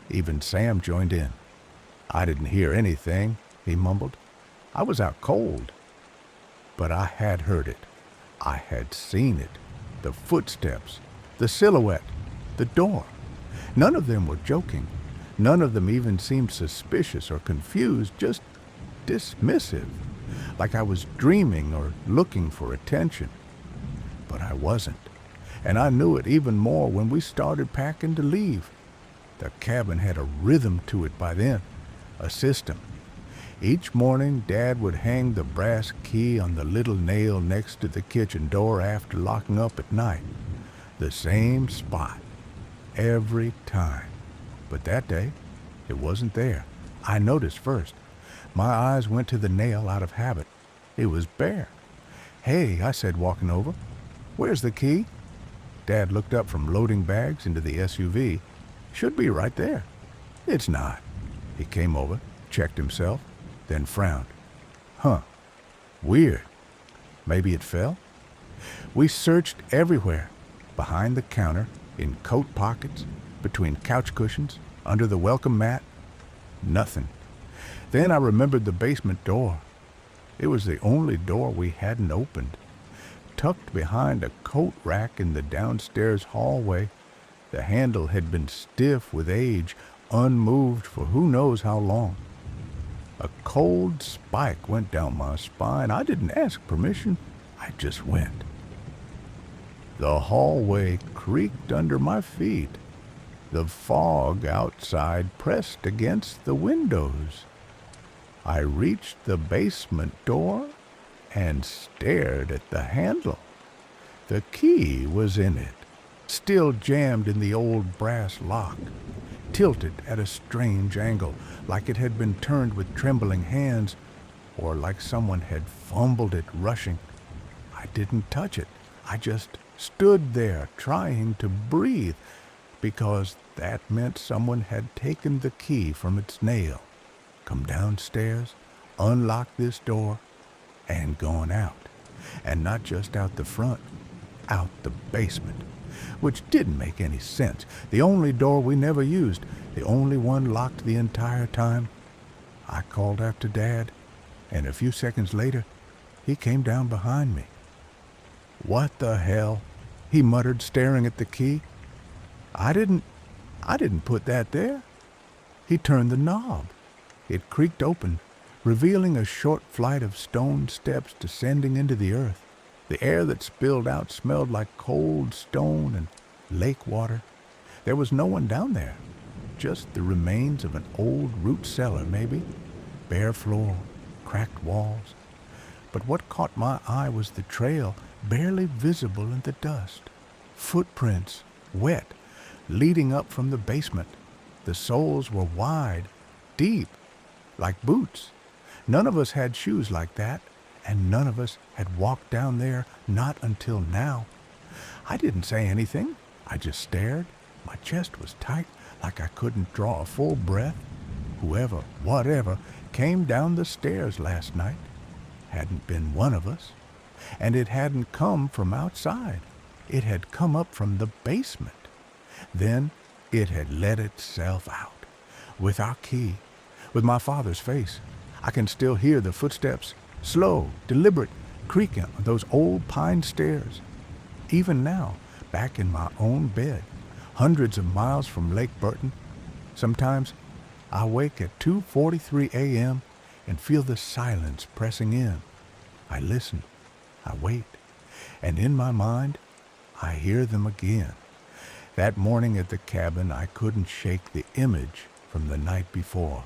Even Sam joined in. "I didn't hear anything," he mumbled. "I was out cold." But I had heard it. I had seen it. The footsteps, the silhouette, the door. None of them were joking. None of them even seemed suspicious or confused, just dismissive, like I was dreaming or looking for attention. But I wasn't, and I knew it even more when we started packing to leave. The cabin had a rhythm to it by then, a system. Each morning, Dad would hang the brass key on the little nail next to the kitchen door after locking up at night. The same spot, every time. But that day, it wasn't there. I noticed first. My eyes went to the nail out of habit. It was bare. "Hey," I said, walking over. "Where's the key?" Dad looked up from loading bags into the SUV. "Should be right there." "It's not." He came over, checked himself, then frowned. "Huh. Weird. Maybe it fell?" We searched everywhere. Behind the counter, in coat pockets, between couch cushions, under the welcome mat. Nothing. Then I remembered the basement door. It was the only door we hadn't opened. Tucked behind a coat rack in the downstairs hallway, the handle had been stiff with age, unmoved for who knows how long. A cold spike went down my spine. I didn't ask permission. I just went. The hallway creaked under my feet. The fog outside pressed against the windows. I reached the basement door and stared at the handle. The key was in it, still jammed in the old brass lock, tilted at a strange angle, like it had been turned with trembling hands, or like someone had fumbled it rushing. I didn't touch it. I just stood there trying to breathe, because that meant someone had taken the key from its nail, come downstairs, unlocked this door, and gone out. And not just out the front, out the basement, which didn't make any sense. The only door we never used, the only one locked the entire time. I called after Dad, and a few seconds later, he came down behind me. "What the hell?" he muttered, staring at the key. I didn't put that there." He turned the knob. It creaked open, revealing a short flight of stone steps descending into the earth. The air that spilled out smelled like cold stone and lake water. There was no one down there, just the remains of an old root cellar, maybe. Bare floor, cracked walls. But what caught my eye was the trail, barely visible in the dust. Footprints, wet, leading up from the basement. The soles were wide, deep, like boots. None of us had shoes like that, and none of us had walked down there, not until now. I didn't say anything. I just stared. My chest was tight, like I couldn't draw a full breath. Whoever, whatever, came down the stairs last night hadn't been one of us, and it hadn't come from outside. It had come up from the basement. Then it had let itself out, with our key, with my father's face. I can still hear the footsteps, slow, deliberate, creaking on those old pine stairs. Even now, back in my own bed, hundreds of miles from Lake Burton, sometimes I wake at 2:43 a.m. and feel the silence pressing in. I listen, I wait, and in my mind, I hear them again. That morning at the cabin, I couldn't shake the image from the night before.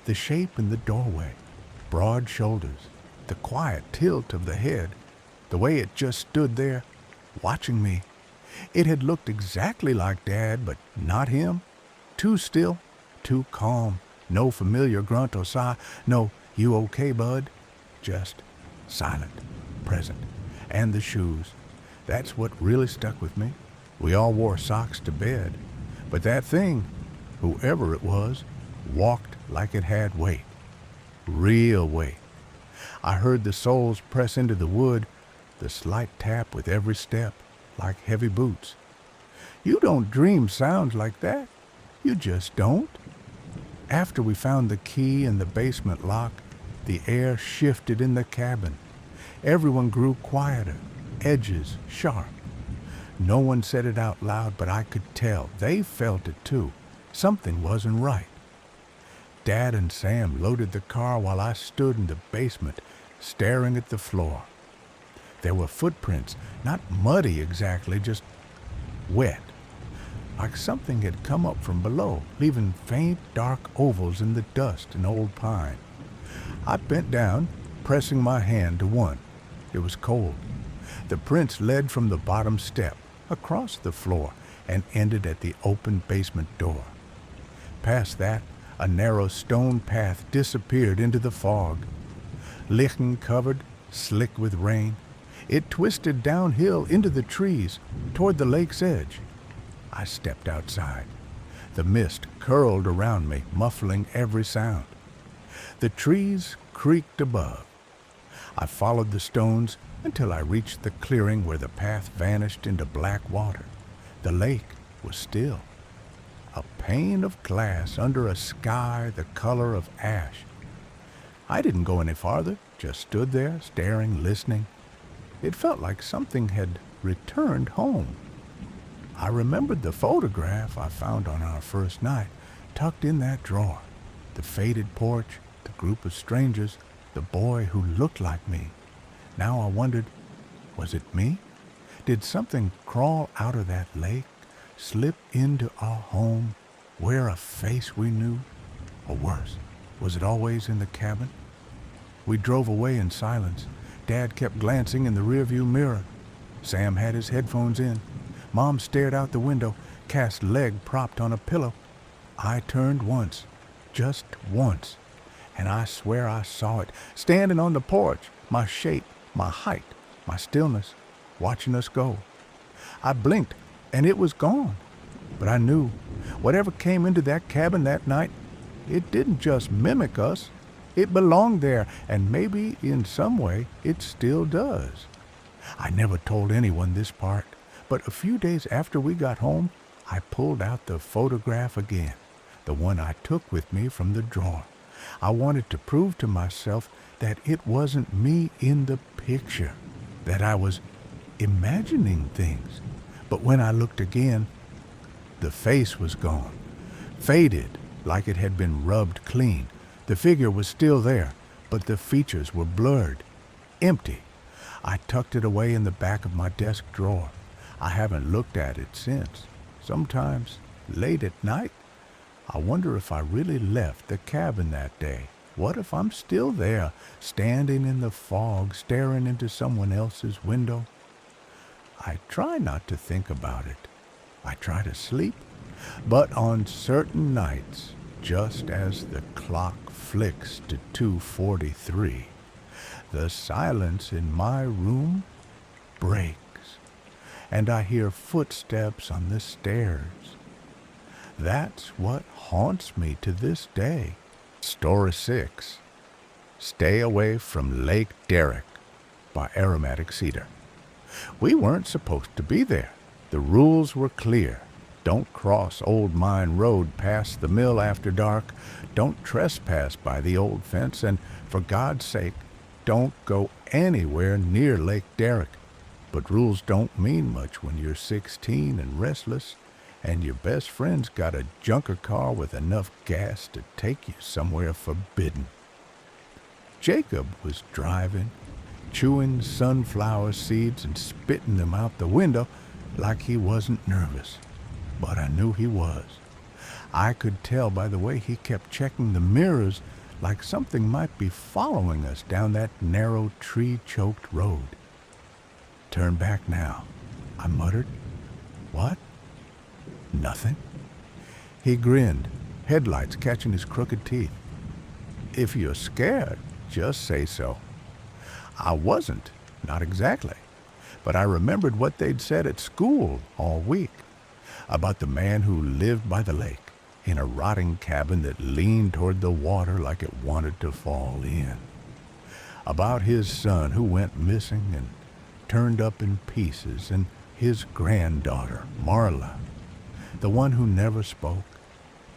The shape in the doorway, broad shoulders, the quiet tilt of the head, the way it just stood there, watching me. It had looked exactly like Dad, but not him. Too still, too calm, no familiar grunt or sigh, no "you okay, bud?" Just silent, present, and the shoes. That's what really stuck with me. We all wore socks to bed, but that thing, whoever it was, walked like it had weight. Real weight. I heard the soles press into the wood, the slight tap with every step, like heavy boots. You don't dream sounds like that. You just don't. After we found the key in the basement lock, the air shifted in the cabin. Everyone grew quieter, edges sharp. No one said it out loud, but I could tell. They felt it too. Something wasn't right. Dad and Sam loaded the car while I stood in the basement, staring at the floor. There were footprints, not muddy exactly, just wet, like something had come up from below, leaving faint, dark ovals in the dust and old pine. I bent down, pressing my hand to one. It was cold. The prints led from the bottom step, across the floor, and ended at the open basement door. Past that, a narrow stone path disappeared into the fog. Lichen-covered, slick with rain, it twisted downhill into the trees, toward the lake's edge. I stepped outside. The mist curled around me, muffling every sound. The trees creaked above. I followed the stones until I reached the clearing where the path vanished into black water. The lake was still. A pane of glass under a sky the color of ash. I didn't go any farther, just stood there, staring, listening. It felt like something had returned home. I remembered the photograph I found on our first night, tucked in that drawer. The faded porch, the group of strangers, the boy who looked like me. Now I wondered, was it me? Did something crawl out of that lake, slip into our home, wear a face we knew? Or worse, was it always in the cabin? We drove away in silence. Dad kept glancing in the rearview mirror. Sam had his headphones in. Mom stared out the window, cast leg propped on a pillow. I turned once, just once, and I swear I saw it, standing on the porch, my shape, my height, my stillness, watching us go. I blinked, and it was gone. But I knew, whatever came into that cabin that night, it didn't just mimic us. It belonged there, and maybe in some way it still does. I never told anyone this part, but a few days after we got home, I pulled out the photograph again, the one I took with me from the drawer. I wanted to prove to myself that it wasn't me in the picture, that I was imagining things. But when I looked again, the face was gone, faded like it had been rubbed clean. The figure was still there, but the features were blurred, empty. I tucked it away in the back of my desk drawer. I haven't looked at it since. Sometimes, late at night, I wonder if I really left the cabin that day. What if I'm still there, standing in the fog, staring into someone else's window? I try not to think about it. I try to sleep, but on certain nights, just as the clock flicks to 2:43, the silence in my room breaks, and I hear footsteps on the stairs. That's what haunts me to this day. Story 6. Stay Away from Lake Derrick by Aromatic, Cedar. We weren't supposed to be there. The rules were clear. Don't cross Old Mine Road past the mill after dark. Don't trespass by the old fence. And for God's sake, don't go anywhere near Lake Derrick. But rules don't mean much when you're 16 and restless, and your best friend's got a junker car with enough gas to take you somewhere forbidden. Jacob was driving, chewing sunflower seeds and spitting them out the window like he wasn't nervous. But I knew he was. I could tell by the way he kept checking the mirrors, like something might be following us down that narrow, tree-choked road. Turn back now, I muttered. What? Nothing. He grinned, headlights catching his crooked teeth. If you're scared, just say so. I wasn't, not exactly, but I remembered what they'd said at school all week about the man who lived by the lake in a rotting cabin that leaned toward the water like it wanted to fall in. About his son who went missing and turned up in pieces, and his granddaughter, Marla, the one who never spoke,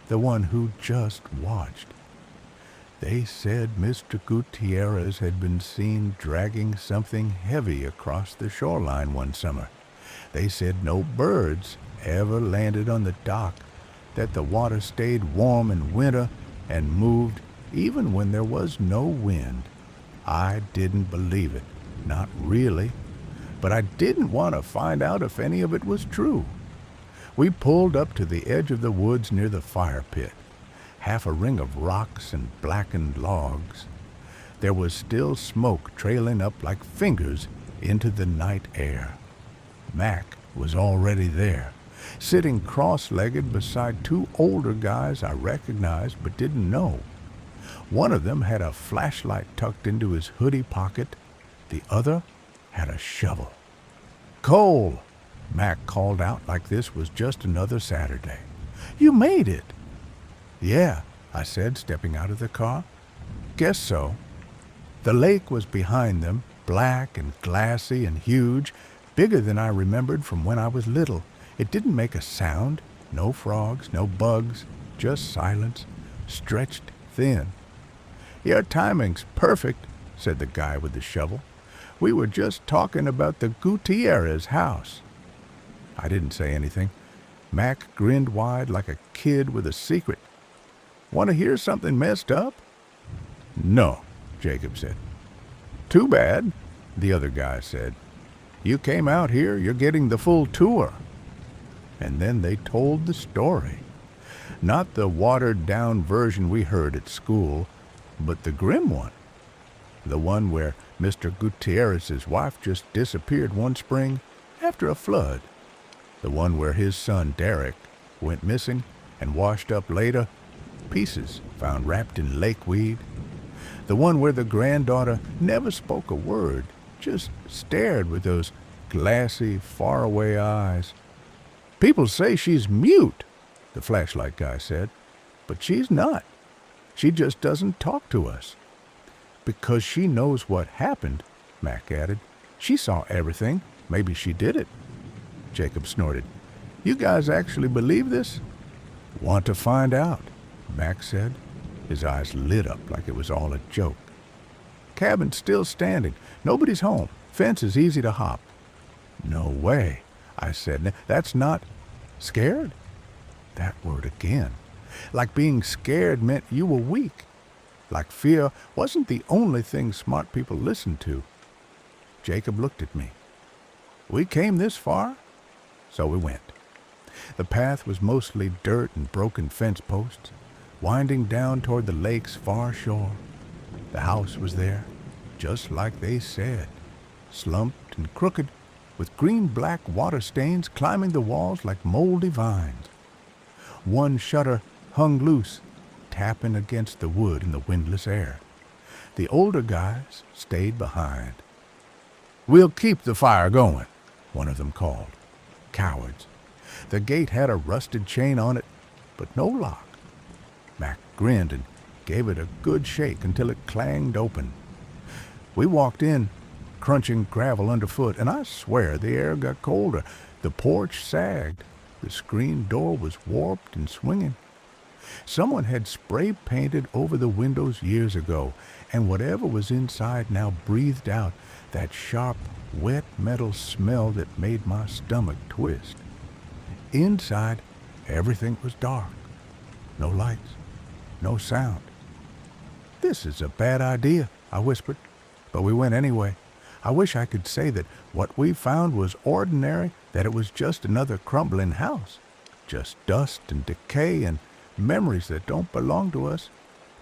the one who just watched. They said Mr. Gutierrez had been seen dragging something heavy across the shoreline one summer. They said no birds ever landed on the dock, that the water stayed warm in winter and moved even when there was no wind. I didn't believe it, not really, but I didn't want to find out if any of it was true. We pulled up to the edge of the woods near the fire pit, half a ring of rocks and blackened logs. There was still smoke trailing up like fingers into the night air. Mac was already there, sitting cross-legged beside two older guys I recognized but didn't know. One of them had a flashlight tucked into his hoodie pocket. The other had a shovel. "Cole!" Mac called out like this was just another Saturday. "You made it!" "Yeah," I said, stepping out of the car. "Guess so." The lake was behind them, black and glassy and huge, bigger than I remembered from when I was little. It didn't make a sound, no frogs, no bugs, just silence, stretched thin. "Your timing's perfect," said the guy with the shovel. "We were just talking about the Gutierrez house." I didn't say anything. Mac grinned wide like a kid with a secret. "Want to hear something messed up?" "No," Jacob said. "Too bad," the other guy said. "You came out here, you're getting the full tour." And then they told the story. Not the watered-down version we heard at school, but the grim one. The one where Mr. Gutierrez's wife just disappeared one spring after a flood. The one where his son, Derek, went missing and washed up later, pieces found wrapped in lakeweed. The one where the granddaughter never spoke a word, just stared with those glassy, faraway eyes. "People say she's mute," the flashlight guy said, "but she's not. She just doesn't talk to us." "Because she knows what happened," Mac added. "She saw everything. Maybe she did it." Jacob snorted. "You guys actually believe this?" "Want to find out," Mac said. His eyes lit up like it was all a joke. "Cabin's still standing. Nobody's home. Fence is easy to hop." "No way," I said. "That's not scared?" That word again. Like being scared meant you were weak. Like fear wasn't the only thing smart people listened to. Jacob looked at me. "We came this far?" So we went. The path was mostly dirt and broken fence posts, winding down toward the lake's far shore. The house was there, just like they said, slumped and crooked, with green-black water stains climbing the walls like moldy vines. One shutter hung loose, tapping against the wood in the windless air. The older guys stayed behind. "We'll keep the fire going," one of them called. Cowards. The gate had a rusted chain on it, but no lock. Mac grinned and gave it a good shake until it clanged open. We walked in, crunching gravel underfoot, and I swear the air got colder. The porch sagged. The screen door was warped and swinging. Someone had spray painted over the windows years ago, and whatever was inside now breathed out that sharp, wet metal smell that made my stomach twist. Inside, everything was dark. No lights, no sound. "This is a bad idea," I whispered, but we went anyway. I wish I could say that what we found was ordinary, that it was just another crumbling house, just dust and decay and memories that don't belong to us,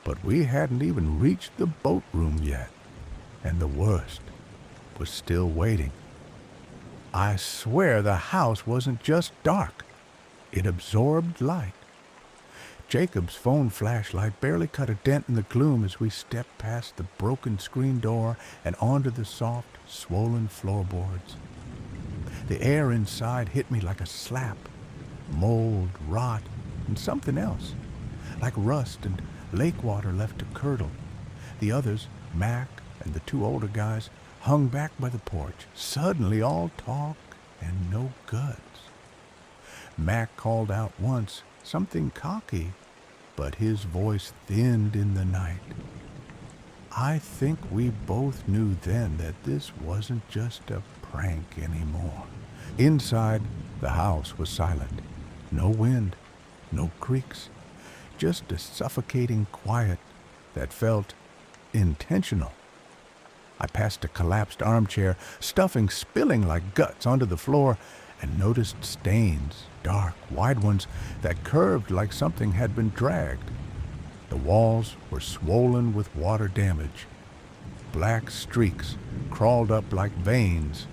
but we hadn't even reached the boat room yet, and the worst was still waiting. I swear the house wasn't just dark. It absorbed light. Jacob's phone flashlight barely cut a dent in the gloom as we stepped past the broken screen door and onto the soft, swollen floorboards. The air inside hit me like a slap. Mold, rot, and something else, like rust and lake water left to curdle. The others, Mac and the two older guys, hung back by the porch, suddenly all talk and no guts. Mac called out once, something cocky, but his voice thinned in the night. I think we both knew then that this wasn't just a prank anymore. Inside, the house was silent. No wind, no creaks, just a suffocating quiet that felt intentional. I passed a collapsed armchair, stuffing spilling like guts onto the floor, and noticed stains, dark, wide ones, that curved like something had been dragged. The walls were swollen with water damage. Black streaks crawled up like veins.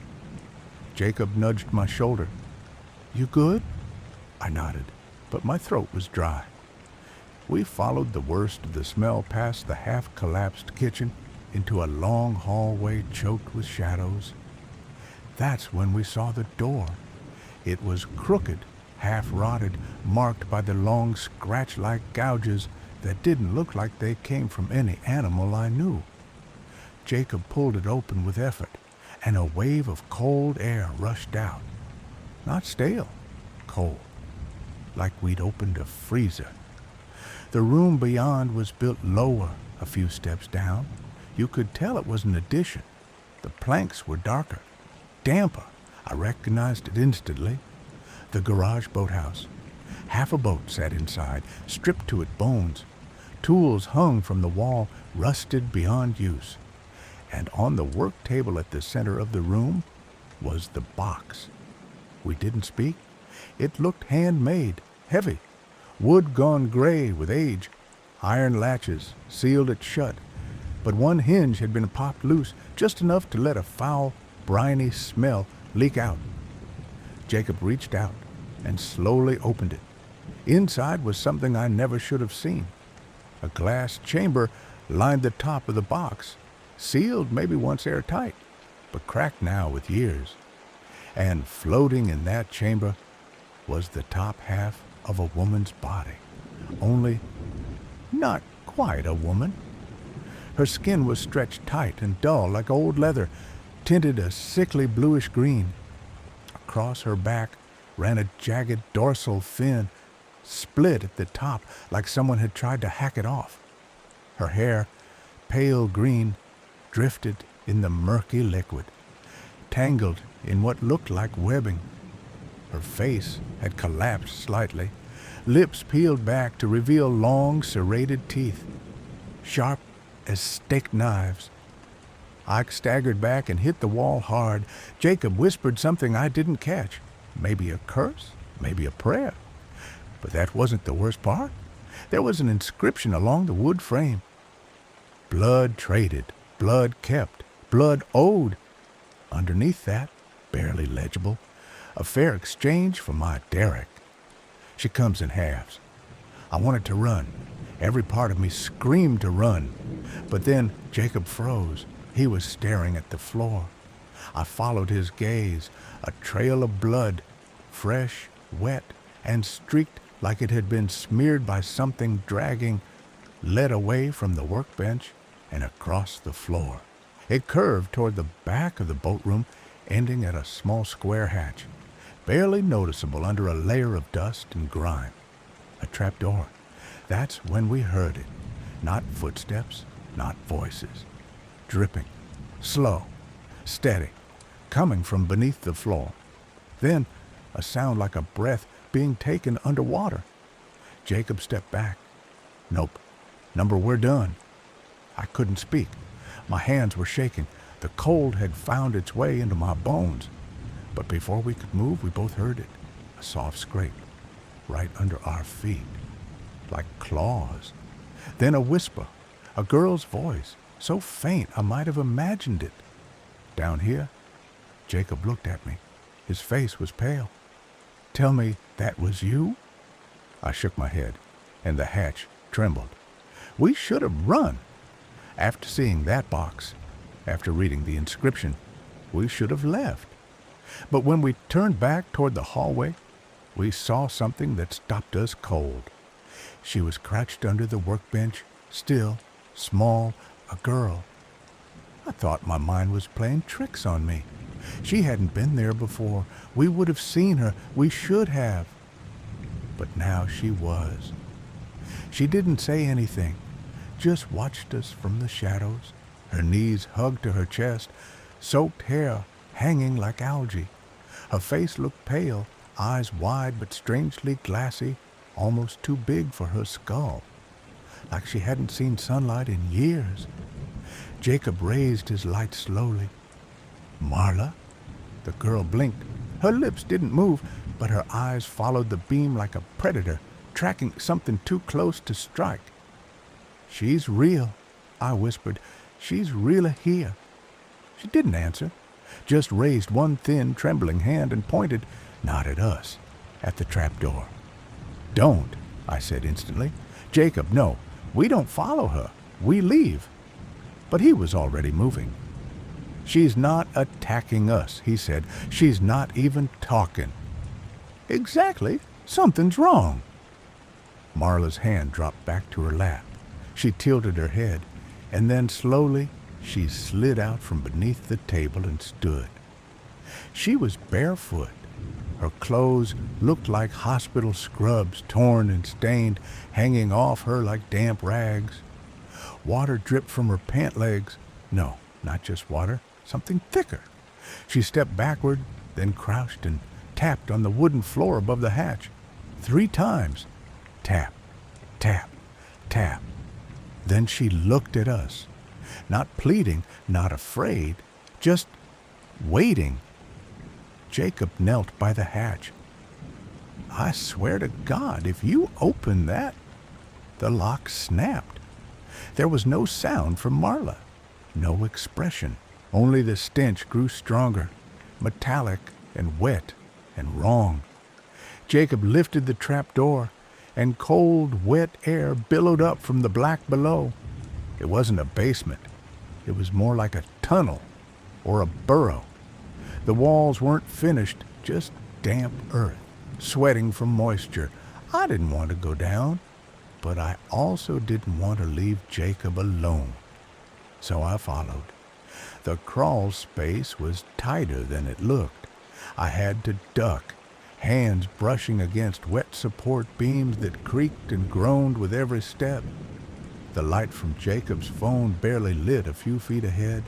Jacob nudged my shoulder. "You good?" I nodded, but my throat was dry. We followed the worst of the smell past the half-collapsed kitchen into a long hallway choked with shadows. That's when we saw the door. It was crooked, half-rotted, marked by the long scratch-like gouges that didn't look like they came from any animal I knew. Jacob pulled it open with effort, and a wave of cold air rushed out. Not stale, cold, like we'd opened a freezer. The room beyond was built lower, a few steps down. You could tell it was an addition. The planks were darker, damper. I recognized it instantly. The garage boathouse. Half a boat sat inside, stripped to its bones. Tools hung from the wall, rusted beyond use. And on the work table at the center of the room was the box. We didn't speak. It looked handmade, heavy, wood gone gray with age. Iron latches sealed it shut, but one hinge had been popped loose, just enough to let a foul, briny smell leak out. Jacob reached out and slowly opened it. Inside was something I never should have seen. A glass chamber lined the top of the box, sealed maybe once airtight, but cracked now with years. And floating in that chamber was the top half of a woman's body, only not quite a woman. Her skin was stretched tight and dull like old leather, tinted a sickly bluish green. Across her back ran a jagged dorsal fin, split at the top like someone had tried to hack it off. Her hair, pale green, drifted in the murky liquid, tangled in what looked like webbing. Her face had collapsed slightly, lips peeled back to reveal long, serrated teeth, sharp as steak knives. Ike staggered back and hit the wall hard. Jacob whispered something I didn't catch. Maybe a curse, maybe a prayer. But that wasn't the worst part. There was an inscription along the wood frame. Blood traded, blood kept, blood owed. Underneath that, barely legible, a fair exchange for my derrick. She comes in halves. I wanted to run. Every part of me screamed to run. But then Jacob froze. He was staring at the floor. I followed his gaze, a trail of blood, fresh, wet, and streaked like it had been smeared by something dragging, led away from the workbench and across the floor. It curved toward the back of the boatroom, ending at a small square hatch, barely noticeable under a layer of dust and grime. A trapdoor. That's when we heard it. Not footsteps, not voices. Dripping, slow, steady, coming from beneath the floor. Then a sound like a breath being taken underwater. Jacob stepped back. Nope. Number, we're done. I couldn't speak. My hands were shaking. The cold had found its way into my bones. But before we could move, we both heard it. A soft scrape, right under our feet. Like claws. Then a whisper, a girl's voice, so faint I might have imagined it. Down here, Jacob looked at me. His face was pale. Tell me that was you? I shook my head, and the hatch trembled. We should have run. After seeing that box, after reading the inscription, we should have left. But when we turned back toward the hallway, we saw something that stopped us cold. She was crouched under the workbench, still, small, a girl. I thought my mind was playing tricks on me. She hadn't been there before. We would have seen her. We should have. But now she was. She didn't say anything, just watched us from the shadows, her knees hugged to her chest, soaked hair hanging like algae. Her face looked pale, eyes wide but strangely glassy, almost too big for her skull, like she hadn't seen sunlight in years. Jacob raised his light slowly. Marla? The girl blinked. Her lips didn't move, but her eyes followed the beam like a predator, tracking something too close to strike. She's real, I whispered. She's really here. She didn't answer, just raised one thin, trembling hand and pointed, not at us, at the trapdoor. Don't, I said instantly. Jacob, no, we don't follow her. We leave. But he was already moving. She's not attacking us, he said. She's not even talking. Exactly. Something's wrong. Marla's hand dropped back to her lap. She tilted her head, and then slowly she slid out from beneath the table and stood. She was barefoot. Her clothes looked like hospital scrubs, torn and stained, hanging off her like damp rags. Water dripped from her pant legs. No, not just water, something thicker. She stepped backward, then crouched and tapped on the wooden floor above the hatch. 3 times. Tap, tap, tap. Then she looked at us. Not pleading, not afraid, just waiting. Jacob knelt by the hatch. I swear to God, if you open that... The lock snapped. There was no sound from Marla, no expression. Only the stench grew stronger, metallic and wet and wrong. Jacob lifted the trap door, and cold, wet air billowed up from the black below. It wasn't a basement. It was more like a tunnel or a burrow. The walls weren't finished, just damp earth, sweating from moisture. I didn't want to go down, but I also didn't want to leave Jacob alone. So I followed. The crawl space was tighter than it looked. I had to duck, hands brushing against wet support beams that creaked and groaned with every step. The light from Jacob's phone barely lit a few feet ahead.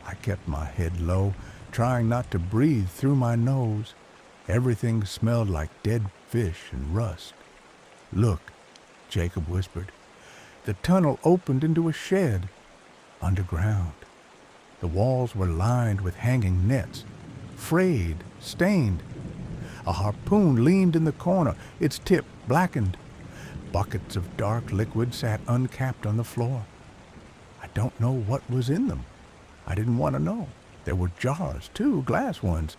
I kept my head low, trying not to breathe through my nose. Everything smelled like dead fish and rust. Look, Jacob whispered. The tunnel opened into a shed, underground. The walls were lined with hanging nets, frayed, stained. A harpoon leaned in the corner, its tip blackened. Buckets of dark liquid sat uncapped on the floor. I don't know what was in them. I didn't want to know. There were jars, too, glass ones,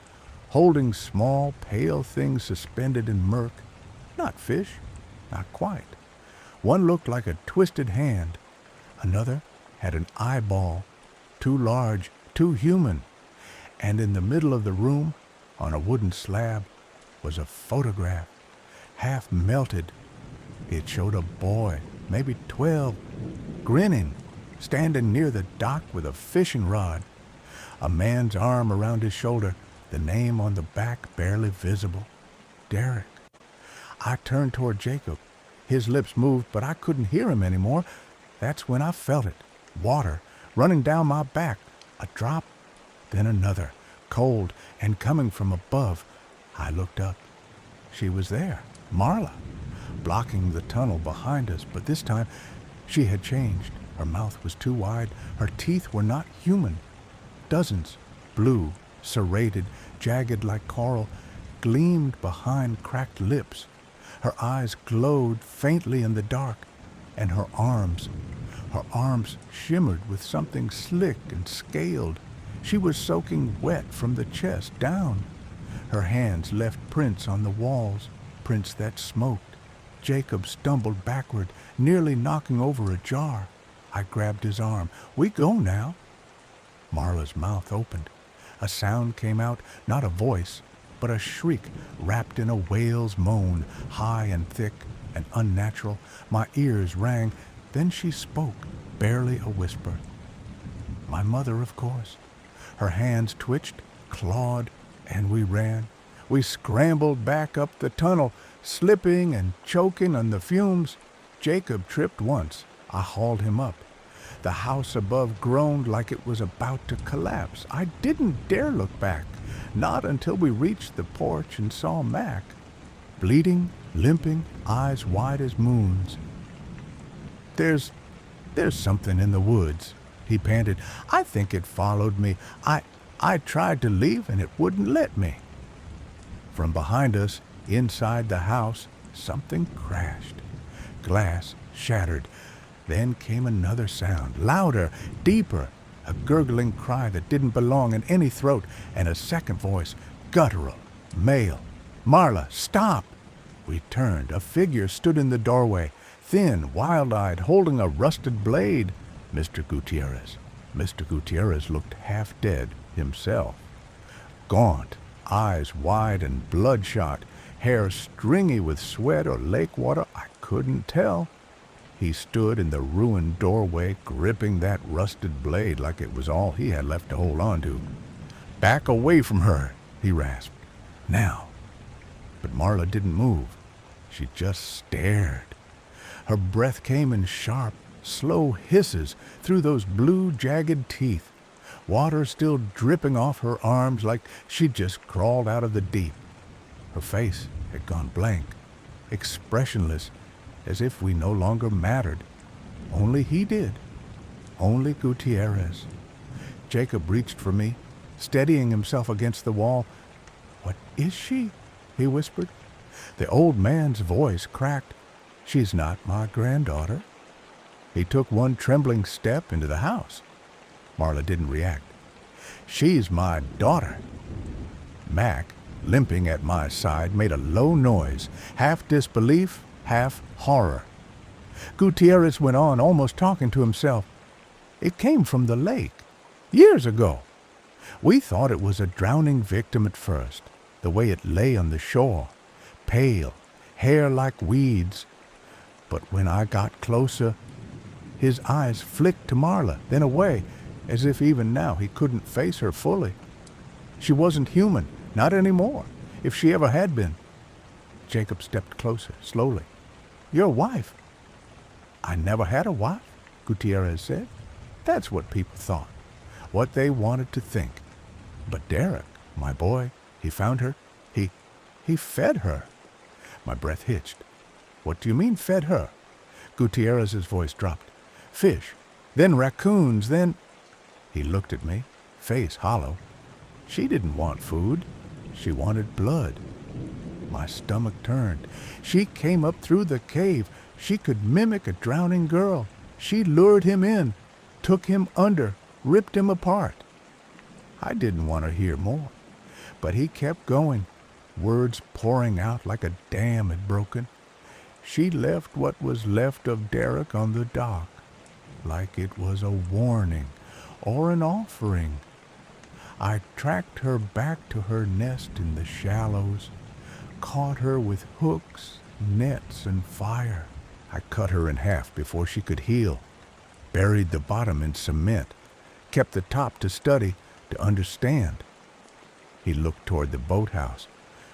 holding small, pale things suspended in murk. Not fish, not quite. One looked like a twisted hand. Another had an eyeball, too large, too human. And in the middle of the room, on a wooden slab, was a photograph, half melted. It showed a boy, maybe 12, grinning, standing near the dock with a fishing rod. A man's arm around his shoulder, the name on the back barely visible. Derek. I turned toward Jacob. His lips moved, but I couldn't hear him anymore. That's when I felt it. Water running down my back. A drop, then another, cold and coming from above. I looked up. She was there, Marla, blocking the tunnel behind us, but this time she had changed. Her mouth was too wide. Her teeth were not human. Dozens, blue, serrated, jagged like coral, gleamed behind cracked lips. Her eyes glowed faintly in the dark, and her arms shimmered with something slick and scaled. She was soaking wet from the chest down. Her hands left prints on the walls, prints that smoked. Jacob stumbled backward, nearly knocking over a jar. I grabbed his arm. "We go now." Marla's mouth opened. A sound came out, not a voice, but a shriek wrapped in a whale's moan, high and thick and unnatural. My ears rang. Then she spoke, barely a whisper. My mother, of course. Her hands twitched, clawed, and we ran. We scrambled back up the tunnel, slipping and choking on the fumes. Jacob tripped once. I hauled him up. The house above groaned like it was about to collapse. I didn't dare look back, not until we reached the porch and saw Mac, bleeding, limping, eyes wide as moons. There's something in the woods," he panted. "I think it followed me. I tried to leave and it wouldn't let me." From behind us, inside the house, something crashed. Glass shattered. Then came another sound, louder, deeper, a gurgling cry that didn't belong in any throat, and a second voice, guttural, male. "Marla, stop!" We turned. A figure stood in the doorway, thin, wild-eyed, holding a rusted blade. Mr. Gutierrez. Mr. Gutierrez looked half dead himself. Gaunt, eyes wide and bloodshot, hair stringy with sweat or lake water, I couldn't tell. He stood in the ruined doorway, gripping that rusted blade like it was all he had left to hold on to. "Back away from her," he rasped. "Now." But Marla didn't move. She just stared. Her breath came in sharp, slow hisses through those blue, jagged teeth. Water still dripping off her arms like she'd just crawled out of the deep. Her face had gone blank, expressionless, as if we no longer mattered. Only he did. Only Gutierrez. Jacob reached for me, steadying himself against the wall. "What is she?" he whispered. The old man's voice cracked. "She's not my granddaughter." He took one trembling step into the house. Marla didn't react. "She's my daughter." Mac, limping at my side, made a low noise, half disbelief, half horror. Gutierrez went on, almost talking to himself. "It came from the lake, years ago. We thought it was a drowning victim at first, the way it lay on the shore, pale, hair like weeds. But when I got closer," his eyes flicked to Marla, then away, as if even now he couldn't face her fully. "She wasn't human, not anymore, if she ever had been." Jacob stepped closer, slowly. "Your wife." "I never had a wife," Gutierrez said. "That's what people thought, what they wanted to think. But Derek, my boy, he found her. He fed her." My breath hitched. "What do you mean, fed her?" Gutierrez's voice dropped. "Fish, then raccoons, then—" He looked at me, face hollow. "She didn't want food. She wanted blood." My stomach turned. She came up through the cave. She could mimic a drowning girl. She lured him in, took him under, ripped him apart. I didn't want to hear more, but he kept going, words pouring out like a dam had broken. She left what was left of Derek on the dock, like it was a warning or an offering. I tracked her back to her nest in the shallows, caught her with hooks, nets, and fire. I cut her in half before she could heal, buried the bottom in cement, kept the top to study, to understand. He looked toward the boathouse,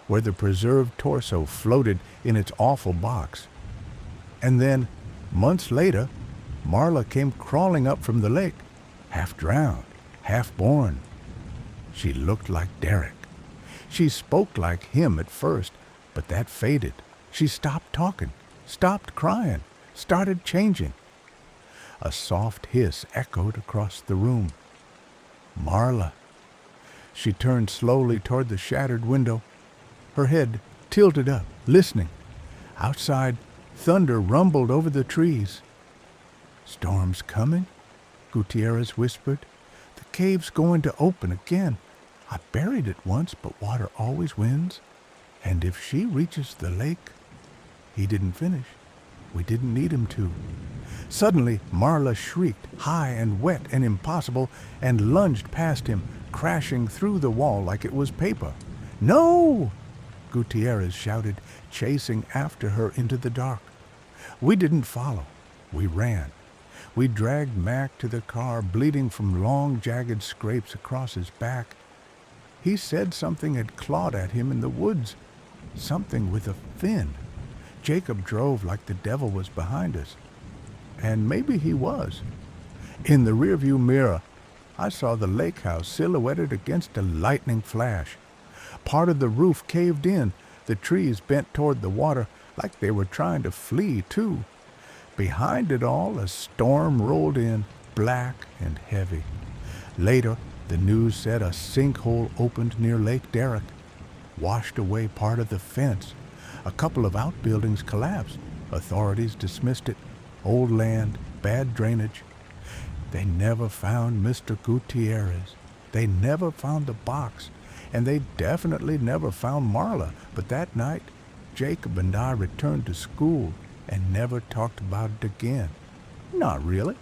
where the preserved torso floated in its awful box. And then, months later, Marla came crawling up from the lake, half drowned, half born. She looked like Derek. She spoke like him at first, but that faded. She stopped talking, stopped crying, started changing. A soft hiss echoed across the room. Marla. She turned slowly toward the shattered window, her head tilted up, listening. Outside, thunder rumbled over the trees. "Storm's coming," Gutierrez whispered. "The cave's going to open again. I buried it once, but water always wins. And if she reaches the lake..." He didn't finish. We didn't need him to. Suddenly, Marla shrieked, high and wet and impossible, and lunged past him, crashing through the wall like it was paper. "No!" Gutierrez shouted, chasing after her into the dark. We didn't follow. We ran. We dragged Mac to the car, bleeding from long, jagged scrapes across his back. He said something had clawed at him in the woods, something with a fin. Jacob drove like the devil was behind us. And maybe he was. In the rearview mirror, I saw the lake house silhouetted against a lightning flash. Part of the roof caved in, the trees bent toward the water like they were trying to flee, too. Behind it all, a storm rolled in, black and heavy. Later, the news said a sinkhole opened near Lake Derrick, washed away part of the fence. A couple of outbuildings collapsed. Authorities dismissed it. Old land, bad drainage. They never found Mr. Gutierrez. They never found the box. And they definitely never found Marla. But that night, Jacob and I returned to school and never talked about it again. Not really.